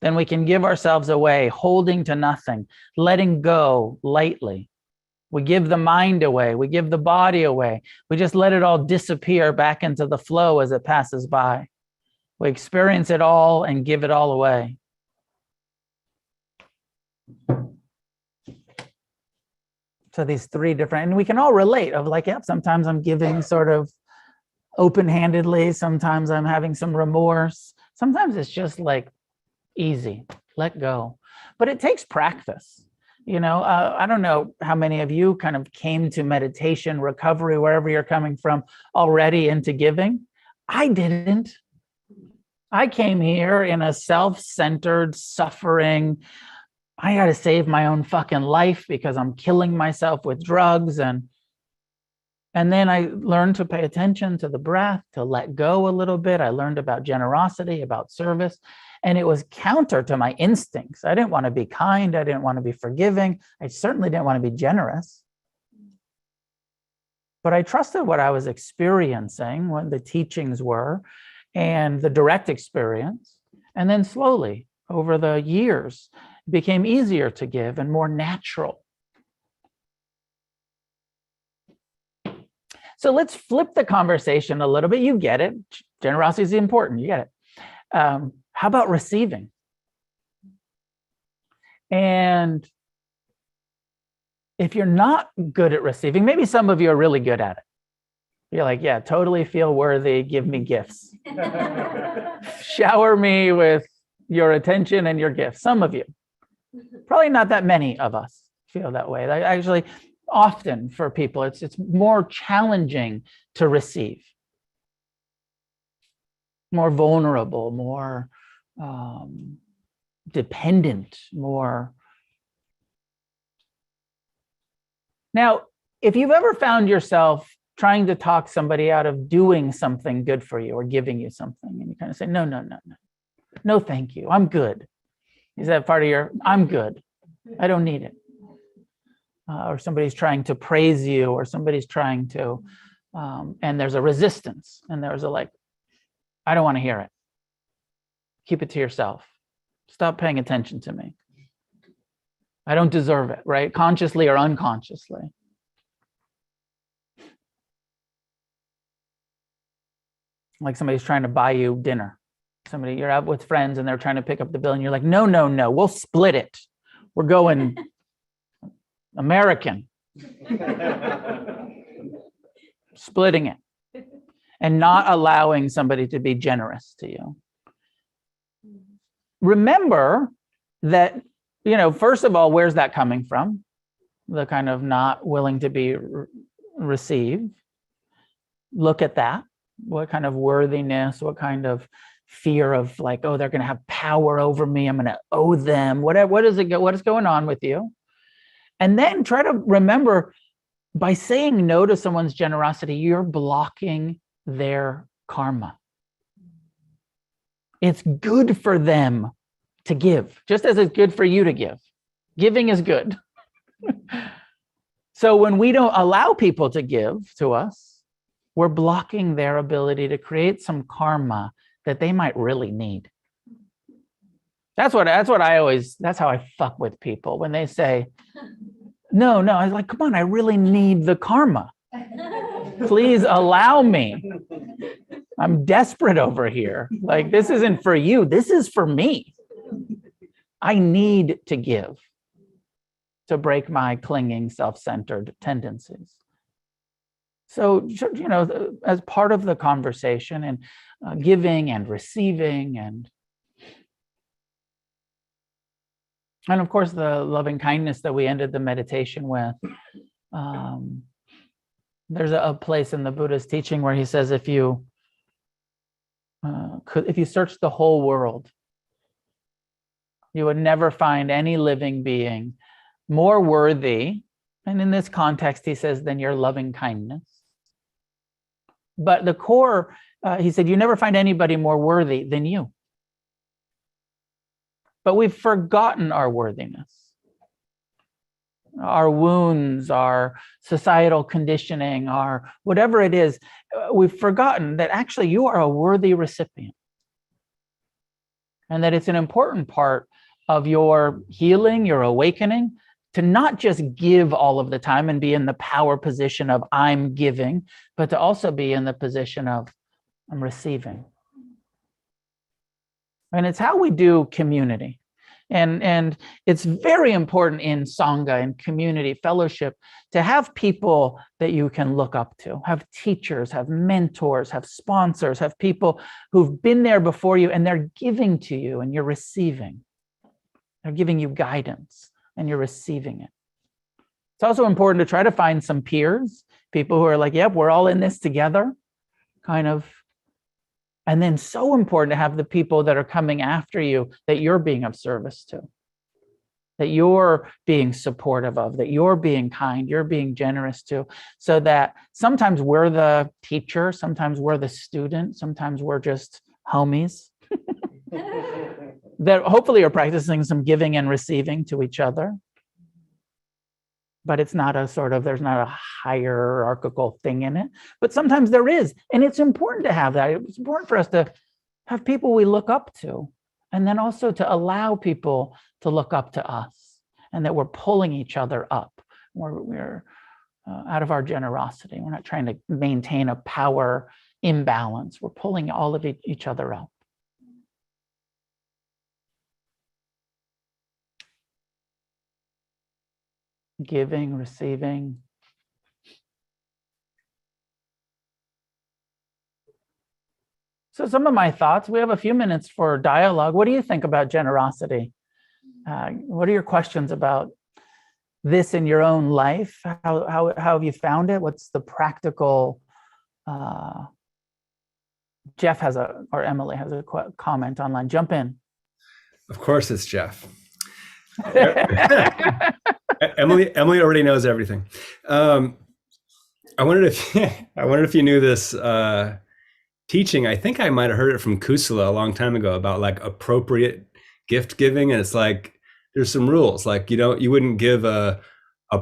S1: then we can give ourselves away, holding to nothing, letting go lightly. We give the mind away, we give the body away. We just let it all disappear back into the flow as it passes by. We experience it all and give it all away. So these three different, and we can all relate of like, yeah, sometimes I'm giving sort of open-handedly, sometimes I'm having some remorse. Sometimes it's just like easy, let go. But it takes practice. You know, I don't know how many of you kind of came to meditation, recovery, wherever you're coming from, already into giving. I didn't. I came here in a self-centered, suffering, I got to save my own fucking life because I'm killing myself with drugs. And then I learned to pay attention to the breath, to let go a little bit. I learned about generosity, about service. And it was counter to my instincts. I didn't want to be kind. I didn't want to be forgiving. I certainly didn't want to be generous. But I trusted what I was experiencing, what the teachings were, and the direct experience. And then slowly, over the years, it became easier to give and more natural. So let's flip the conversation a little bit. You get it. Generosity is important. You get it. How about receiving? And if you're not good at receiving, maybe some of you are really good at it. You're like, yeah, totally feel worthy. Give me gifts. Shower me with your attention and your gifts. Some of you. Probably not that many of us feel that way. Actually, often for people, it's more challenging to receive. More vulnerable, more dependent, more. Now, if you've ever found yourself trying to talk somebody out of doing something good for you or giving you something, and you kind of say, no, thank you, I'm good. Is that part of your, I'm good, I don't need it. Or somebody's trying to praise you, or somebody's trying to, and there's a resistance, and there's a like, I don't want to hear it. Keep it to yourself. Stop paying attention to me. I don't deserve it, right? Consciously or unconsciously. Like somebody's trying to buy you dinner. You're out with friends and they're trying to pick up the bill and you're like, no, we'll split it. We're going American. Splitting it. and not allowing somebody to be generous to you. Remember that, first of all, where's that coming from? The kind of not willing to be received. Look at that. What kind of worthiness, what kind of fear of like, oh, they're going to have power over me, I'm going to owe them, what is going on with you? And then try to remember, by saying no to someone's generosity, you're blocking their karma. It's good for them to give, just as it's good for you to give. Giving is good. So when we don't allow people to give to us, we're blocking their ability to create some karma that they might really need. That's how I fuck with people when they say, no, I was like, come on, I really need the karma. Please allow me. I'm desperate over here. Like, this isn't for you. This is for me. I need to give to break my clinging, self-centered tendencies. So, as part of the conversation and giving and receiving and of course, the loving kindness that we ended the meditation with, there's a place in the Buddha's teaching where he says, if you search the whole world, you would never find any living being more worthy, and in this context, he says, than your loving kindness. But the core, he said, you never find anybody more worthy than you. But we've forgotten our worthiness, our wounds, our societal conditioning, our whatever it is. We've forgotten that actually you are a worthy recipient, and that it's an important part of your healing, your awakening, to not just give all of the time and be in the power position of I'm giving, but to also be in the position of I'm receiving. And it's how we do community. And it's very important in Sangha and community fellowship to have people that you can look up to, have teachers, have mentors, have sponsors, have people who've been there before you and they're giving to you and you're receiving. They're giving you guidance and you're receiving it. It's also important to try to find some peers, people who are like, yep, we're all in this together, kind of. And then so important to have the people that are coming after you that you're being of service to, that you're being supportive of, that you're being kind, you're being generous to, so that sometimes we're the teacher, sometimes we're the student, sometimes we're just homies that hopefully are practicing some giving and receiving to each other. But it's not there's not a hierarchical thing in it. But sometimes there is. And it's important to have that. It's important for us to have people we look up to. And then also to allow people to look up to us. And that we're pulling each other up. We're out of our generosity. We're not trying to maintain a power imbalance. We're pulling all of each other up. Giving, receiving. So some of my thoughts, we have a few minutes for dialogue. What do you think about generosity? What are your questions about this in your own life? How have you found it? What's the practical? Jeff or Emily has a comment online. Jump in.
S2: Of course it's Jeff. Emily already knows everything. I wondered if you knew this teaching. I think I might have heard it from Kusala a long time ago about like appropriate gift giving, and it's like there's some rules. Like you wouldn't give a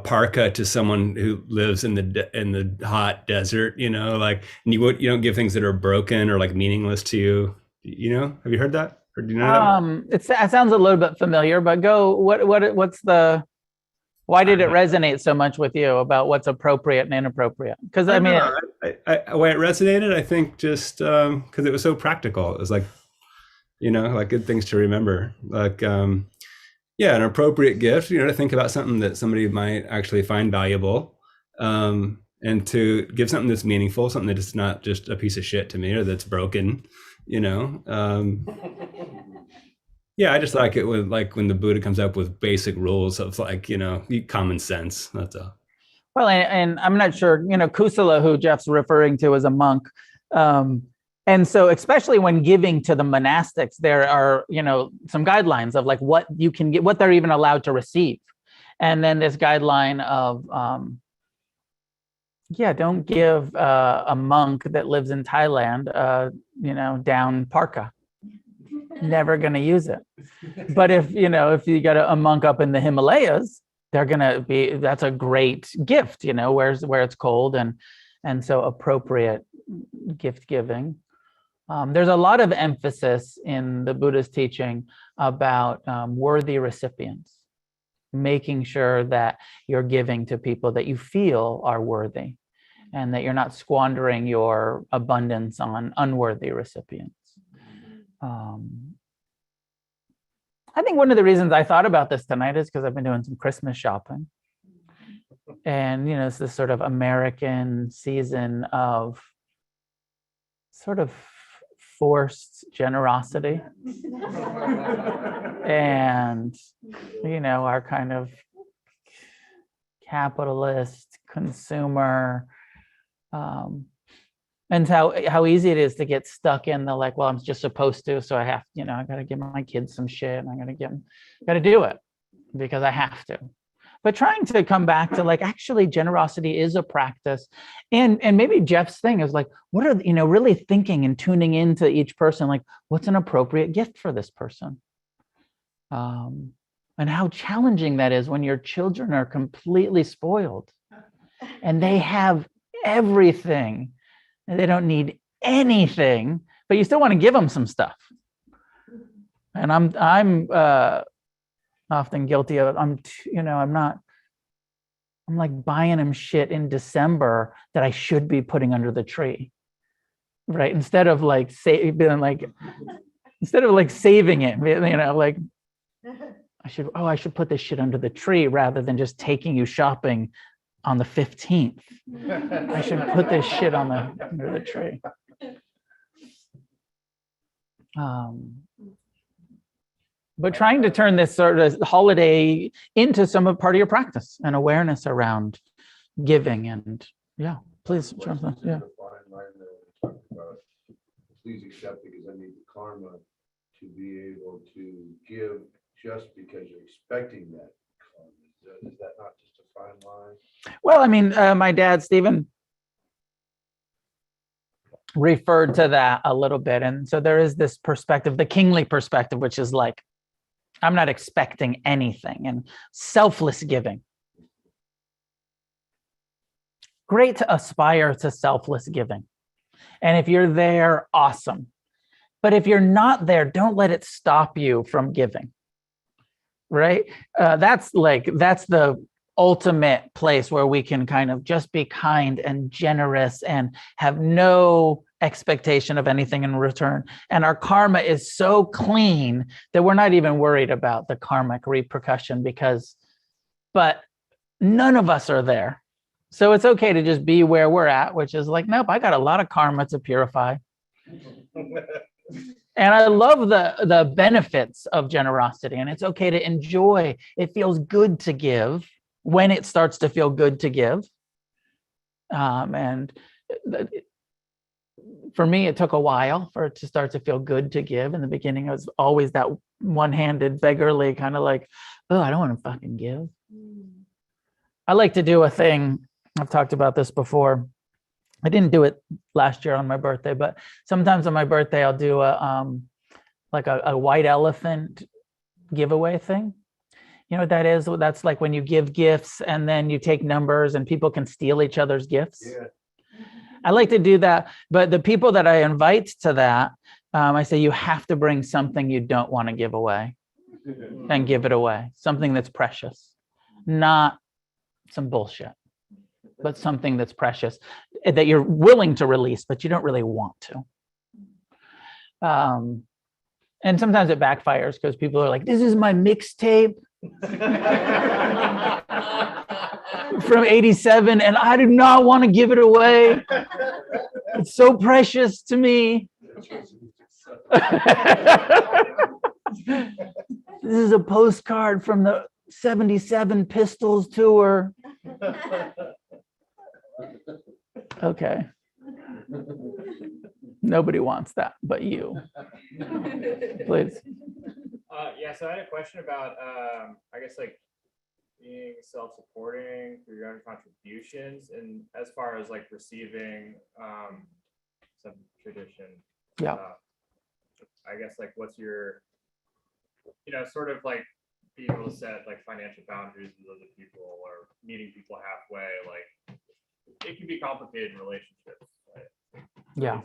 S2: parka to someone who lives in the hot desert. Like, and you don't give things that are broken or like meaningless to you. Have you heard that? Or do you know that?
S1: It sounds a little bit familiar, but go. Why did it resonate so much with you about what's appropriate and inappropriate? Because I mean,
S2: why it resonated, I think, just because it was so practical. It was like, like good things to remember. Like, an appropriate gift. To think about something that somebody might actually find valuable. and to give something that's meaningful, something that's not just a piece of shit to me or that's broken, you know. Yeah, I just like it with like when the Buddha comes up with basic rules of like, you know, common sense. That's all.
S1: Well, and I'm not sure, you know, Kusala, who Jeff's referring to as a monk. And so especially when giving to the monastics, there are, you know, some guidelines of like what you can get, what they're even allowed to receive. And then this guideline of, don't give a monk that lives in Thailand, you know, down parka. Never going to use it. But if, you know, if you got a monk up in the Himalayas, they're going to be, that's a great gift, you know, where it's cold and so appropriate gift giving. There's a lot of emphasis in the Buddhist teaching about worthy recipients, making sure that you're giving to people that you feel are worthy and that you're not squandering your abundance on unworthy recipients. I think one of the reasons I thought about this tonight is because I've been doing some Christmas shopping. And, you know, it's this sort of American season of sort of forced generosity. And, you know, our kind of capitalist consumer, and how easy it is to get stuck in the like, well, I'm just supposed to, so I have, you know, I got to give my kids some shit and I got to do it because I have to. But trying to come back to like, actually generosity is a practice. And maybe Jeff's thing is like, what are, you know, really thinking and tuning into each person, like what's an appropriate gift for this person? And how challenging that is when your children are completely spoiled and they have everything. They don't need anything, but you still want to give them some stuff. And I'm often guilty of it. I'm like buying them shit in December that I should be putting under the tree, right? Instead of like saving it, you know, like I should put this shit under the tree rather than just taking you shopping on the 15th. I should put this shit under the tree. But trying to turn this sort of holiday into part of your practice and awareness around giving and please, Jonathan. Yeah.
S3: Please accept because I need the karma to be able to give just because you're expecting that karma. Is that not just a fine line?
S1: Well, I mean, my dad, Stephen, referred to that a little bit. And so there is this perspective, the kingly perspective, which is like, I'm not expecting anything, and selfless giving. Great to aspire to selfless giving. And if you're there, awesome. But if you're not there, don't let it stop you from giving, right? That's the ultimate place where we can kind of just be kind and generous and have no expectation of anything in return. And our karma is so clean that we're not even worried about the karmic repercussion but none of us are there. So it's okay to just be where we're at, which is like, nope, I got a lot of karma to purify. And I love the benefits of generosity, and it's okay to enjoy. It feels good to give when it starts to feel good to give. For me, it took a while for it to start to feel good to give. In the beginning, it was always that one-handed, beggarly kind of like, oh, I don't want to fucking give. I like to do a thing. I've talked about this before. I didn't do it last year on my birthday, but sometimes on my birthday, I'll do a white elephant giveaway thing. You know what that is? That's like when you give gifts and then you take numbers and people can steal each other's gifts. Yeah. I like to do that, but the people that I invite to that, I say, you have to bring something you don't want to give away and give it away. Something that's precious, not some bullshit, but something that's precious that you're willing to release, but you don't really want to. And sometimes it backfires because people are like, this is my mixtape. from 87, and I do not want to give it away. It's so precious to me. This is a postcard from the 77 Pistols tour. Okay. Nobody wants that but you. Please.
S4: Yeah, so I had a question about, I guess, like being self-supporting through your own contributions, and as far as like receiving some tradition.
S1: Yeah.
S4: I guess, like, what's your, sort of like being able to set like financial boundaries with other people or meeting people halfway. Like, it can be complicated in relationships. Right?
S1: Yeah.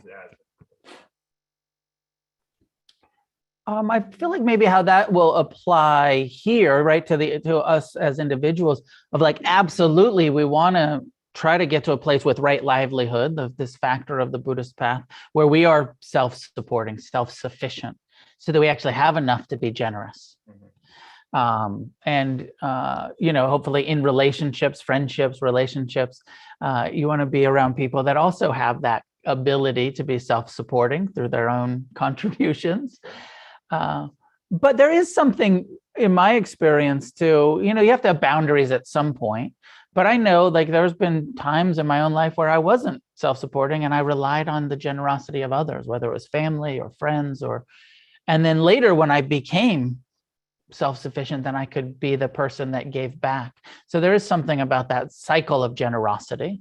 S1: I feel like maybe how that will apply here, right, to us as individuals, of like, absolutely, we want to try to get to a place with right livelihood, this factor of the Buddhist path, where we are self-supporting, self-sufficient, so that we actually have enough to be generous. And hopefully in relationships, friendships, relationships, you want to be around people that also have that ability to be self-supporting through their own contributions. But there is something in my experience too, you have to have boundaries at some point. But I know, like, there's been times in my own life where I wasn't self-supporting and I relied on the generosity of others, whether it was family or friends, and then later when I became self-sufficient, then I could be the person that gave back. So there is something about that cycle of generosity.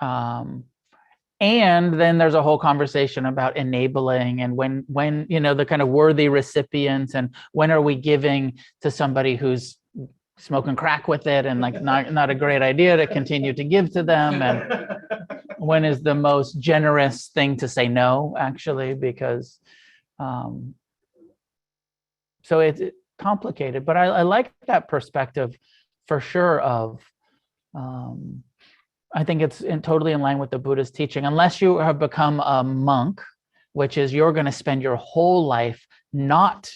S1: And then there's a whole conversation about enabling and when the kind of worthy recipients, and when are we giving to somebody who's smoking crack with it and like not a great idea to continue to give to them, and when is the most generous thing to say no, actually, because so it's complicated. But I like that perspective for sure of I think it's totally in line with the Buddhist teaching, unless you have become a monk, which is you're going to spend your whole life not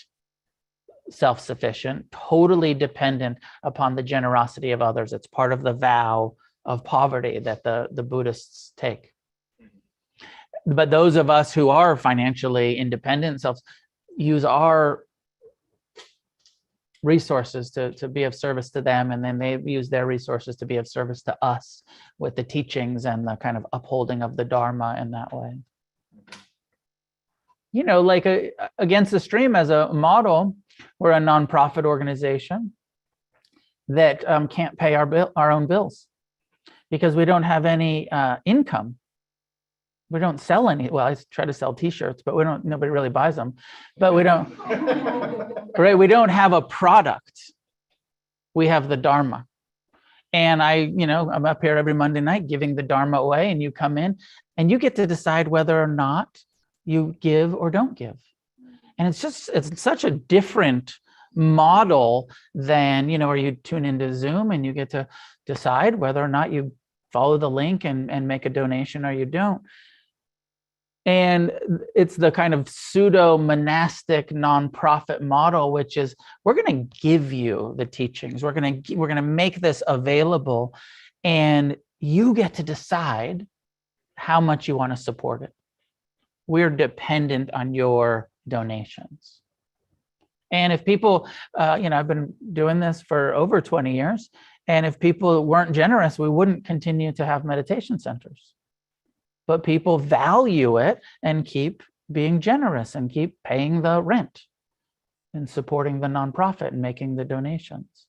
S1: self-sufficient, totally dependent upon the generosity of others. It's part of the vow of poverty that the Buddhists take. But those of us who are financially independent use our resources to be of service to them, and then they use their resources to be of service to us with the teachings and the kind of upholding of the Dharma in that way. Like Against the Stream as a model, we're a nonprofit organization that can't pay our own bills because we don't have any income. We don't sell any. Well, I try to sell T-shirts, but nobody really buys them. But we don't, right? We don't have a product. We have the Dharma. And I'm up here every Monday night giving the Dharma away, and you come in and you get to decide whether or not you give or don't give. And it's such a different model than, or you tune into Zoom and you get to decide whether or not you follow the link and make a donation or you don't. And it's the kind of pseudo monastic nonprofit model, which is, we're going to give you the teachings. We're going to make this available, and you get to decide how much you want to support it. We're dependent on your donations. And if people, I've been doing this for over 20 years, and if people weren't generous, we wouldn't continue to have meditation centers. But people value it and keep being generous and keep paying the rent and supporting the nonprofit and making the donations.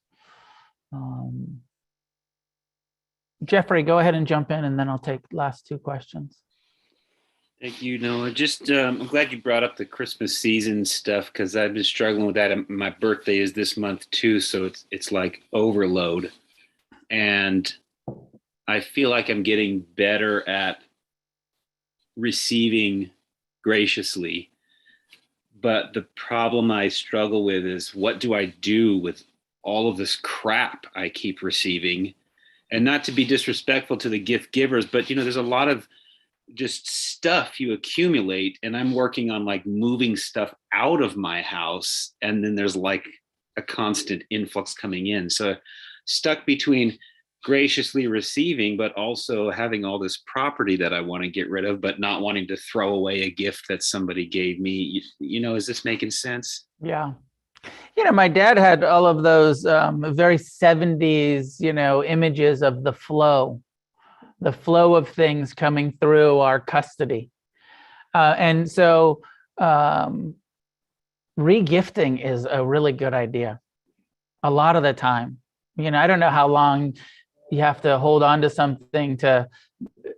S1: Jeffrey, go ahead and jump in, and then I'll take last two questions.
S5: Thank you, Noah. Just, I'm glad you brought up the Christmas season stuff, because I've been struggling with that. My birthday is this month too, so it's like overload. And I feel like I'm getting better at receiving graciously. But the problem I struggle with is, what do I do with all of this crap I keep receiving? And not to be disrespectful to the gift givers, but there's a lot of just stuff you accumulate, and I'm working on like moving stuff out of my house, and then there's like a constant influx coming in. So stuck between graciously receiving, but also having all this property that I want to get rid of, but not wanting to throw away a gift that somebody gave me. Is this making sense?
S1: Yeah. My dad had all of those very 70s, images of the flow of things coming through our custody. And so regifting is a really good idea a lot of the time. I don't know how long you have to hold on to something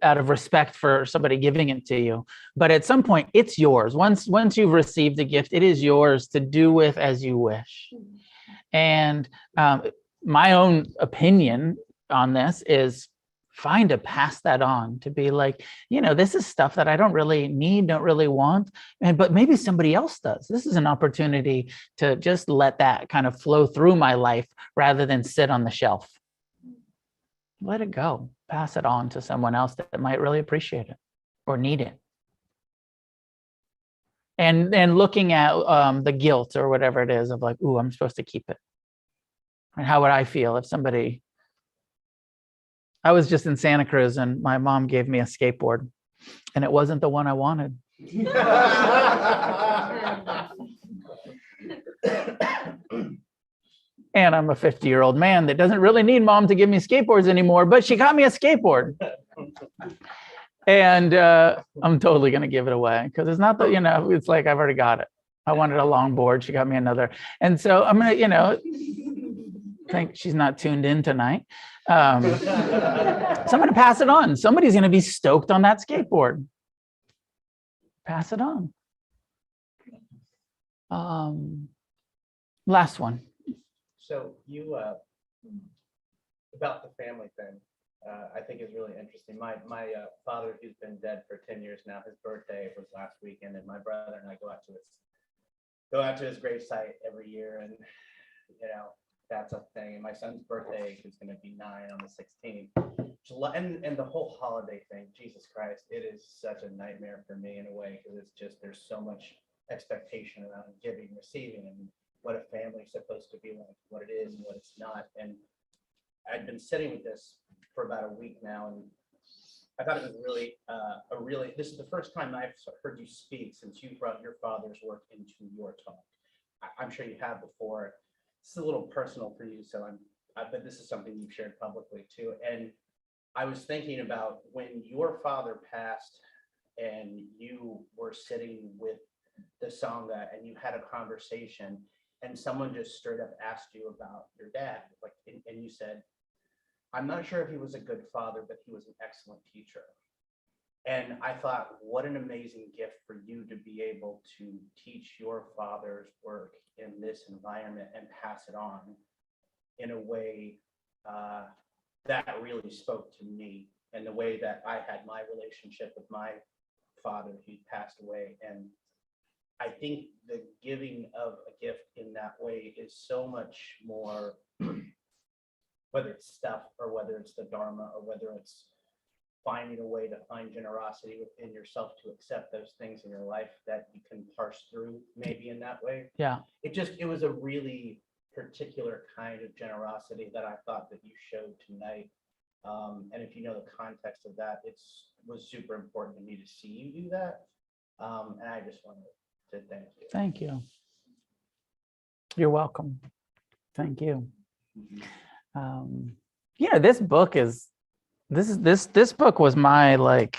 S1: out of respect for somebody giving it to you, but at some point it's yours. Once you've received a gift, it is yours to do with as you wish. And my own opinion on this is fine to pass that on, to be like, this is stuff that I don't really need, don't really want, but maybe somebody else does. This is an opportunity to just let that kind of flow through my life rather than sit on the shelf. Let it go, pass it on to someone else that might really appreciate it or need it. And looking at the guilt or whatever it is of like, ooh, I'm supposed to keep it. And how would I feel if somebody... I was just in Santa Cruz and my mom gave me a skateboard and it wasn't the one I wanted. And I'm a 50-year-old man that doesn't really need mom to give me skateboards anymore, but she got me a skateboard. And I'm totally going to give it away because it's not that, it's like I've already got it. I wanted a longboard. She got me another. And so I'm going to, think she's not tuned in tonight. So I'm going to pass it on. Somebody's going to be stoked on that skateboard. Pass it on. Last one.
S6: So you, about the family thing, I think is really interesting. My father, who's been dead for 10 years now, his birthday was last weekend, and my brother and I go out to his gravesite every year, and that's a thing. And my son's birthday is going to be 9 on the 16th. And the whole holiday thing, Jesus Christ, it is such a nightmare for me in a way, because it's just, there's so much expectation around giving, receiving, and what a family's supposed to be like, what it is and what it's not. And I'd been sitting with this for about a week now, and I thought it was this is the first time I've heard you speak since you brought your father's work into your talk. I'm sure you have before. It's a little personal for you, so but this is something you've shared publicly too. And I was thinking about when your father passed and you were sitting with the Sangha and you had a conversation and someone just straight up asked you about your dad, like, and you said, I'm not sure if he was a good father, but he was an excellent teacher. And I thought, what an amazing gift for you to be able to teach your father's work in this environment and pass it on in a way that really spoke to me, and the way that I had my relationship with my father who passed away. And I think the giving of a gift in that way is so much more, whether it's stuff or whether it's the Dharma or whether it's finding a way to find generosity within yourself to accept those things in your life that you can parse through maybe in that way.
S1: Yeah.
S6: It was a really particular kind of generosity that I thought that you showed tonight. And if you know the context of that, was super important to me to see you do that. And I just wanted to thank you.
S1: Thank you. You're welcome. Thank you. This book is, this book was my, like,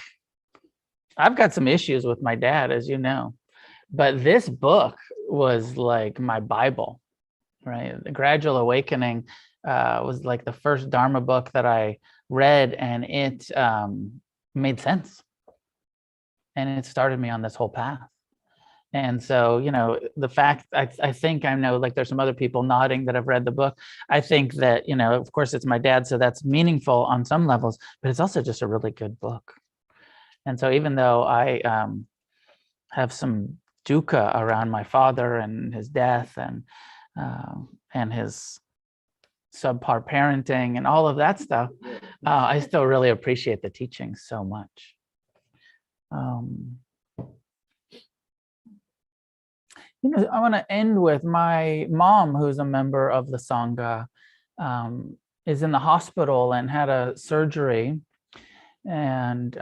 S1: I've got some issues with my dad, as you know, but this book was like my Bible, right? The Gradual Awakening was like the first Dharma book that I read, and it made sense. And it started me on this whole path. And so, the fact, I think I know, like, there's some other people nodding that have read the book. I think that, of course, it's my dad, so that's meaningful on some levels, but it's also just a really good book. And so even though I have some dukkha around my father and his death and his subpar parenting and all of that stuff, I still really appreciate the teaching so much. I want to end with my mom, who's a member of the Sangha. is in the hospital and had a surgery, and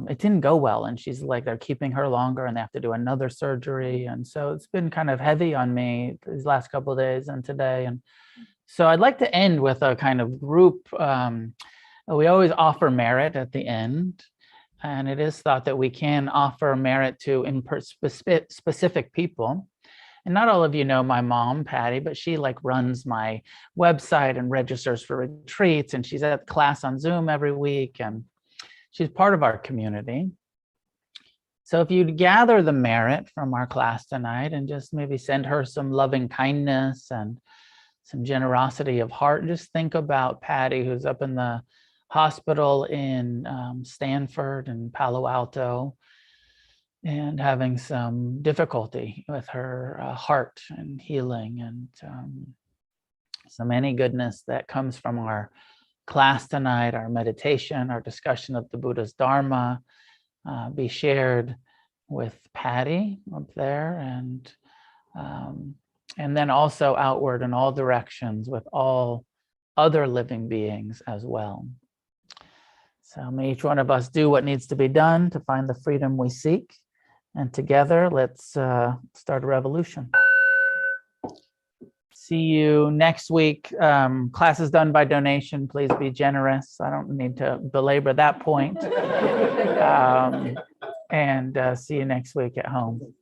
S1: it didn't go well. And she's like, they're keeping her longer and they have to do another surgery. And so it's been kind of heavy on me these last couple of days and today. And so I'd like to end with a kind of group. We always offer merit at the end. And it is thought that we can offer merit to specific people. And not all of you know my mom, Patty, but she like runs my website and registers for retreats. And she's at class on Zoom every week. And she's part of our community. So if you'd gather the merit from our class tonight and just maybe send her some loving kindness and some generosity of heart, just think about Patty, who's up in the hospital in Stanford and Palo Alto, and having some difficulty with her heart and healing, and some any goodness that comes from our class tonight, our meditation, our discussion of the Buddha's Dharma, be shared with Patty up there, and then also outward in all directions with all other living beings as well. So may each one of us do what needs to be done to find the freedom we seek. And together, let's start a revolution. See you next week. Class is done by donation. Please be generous. I don't need to belabor that point. And see you next week at home.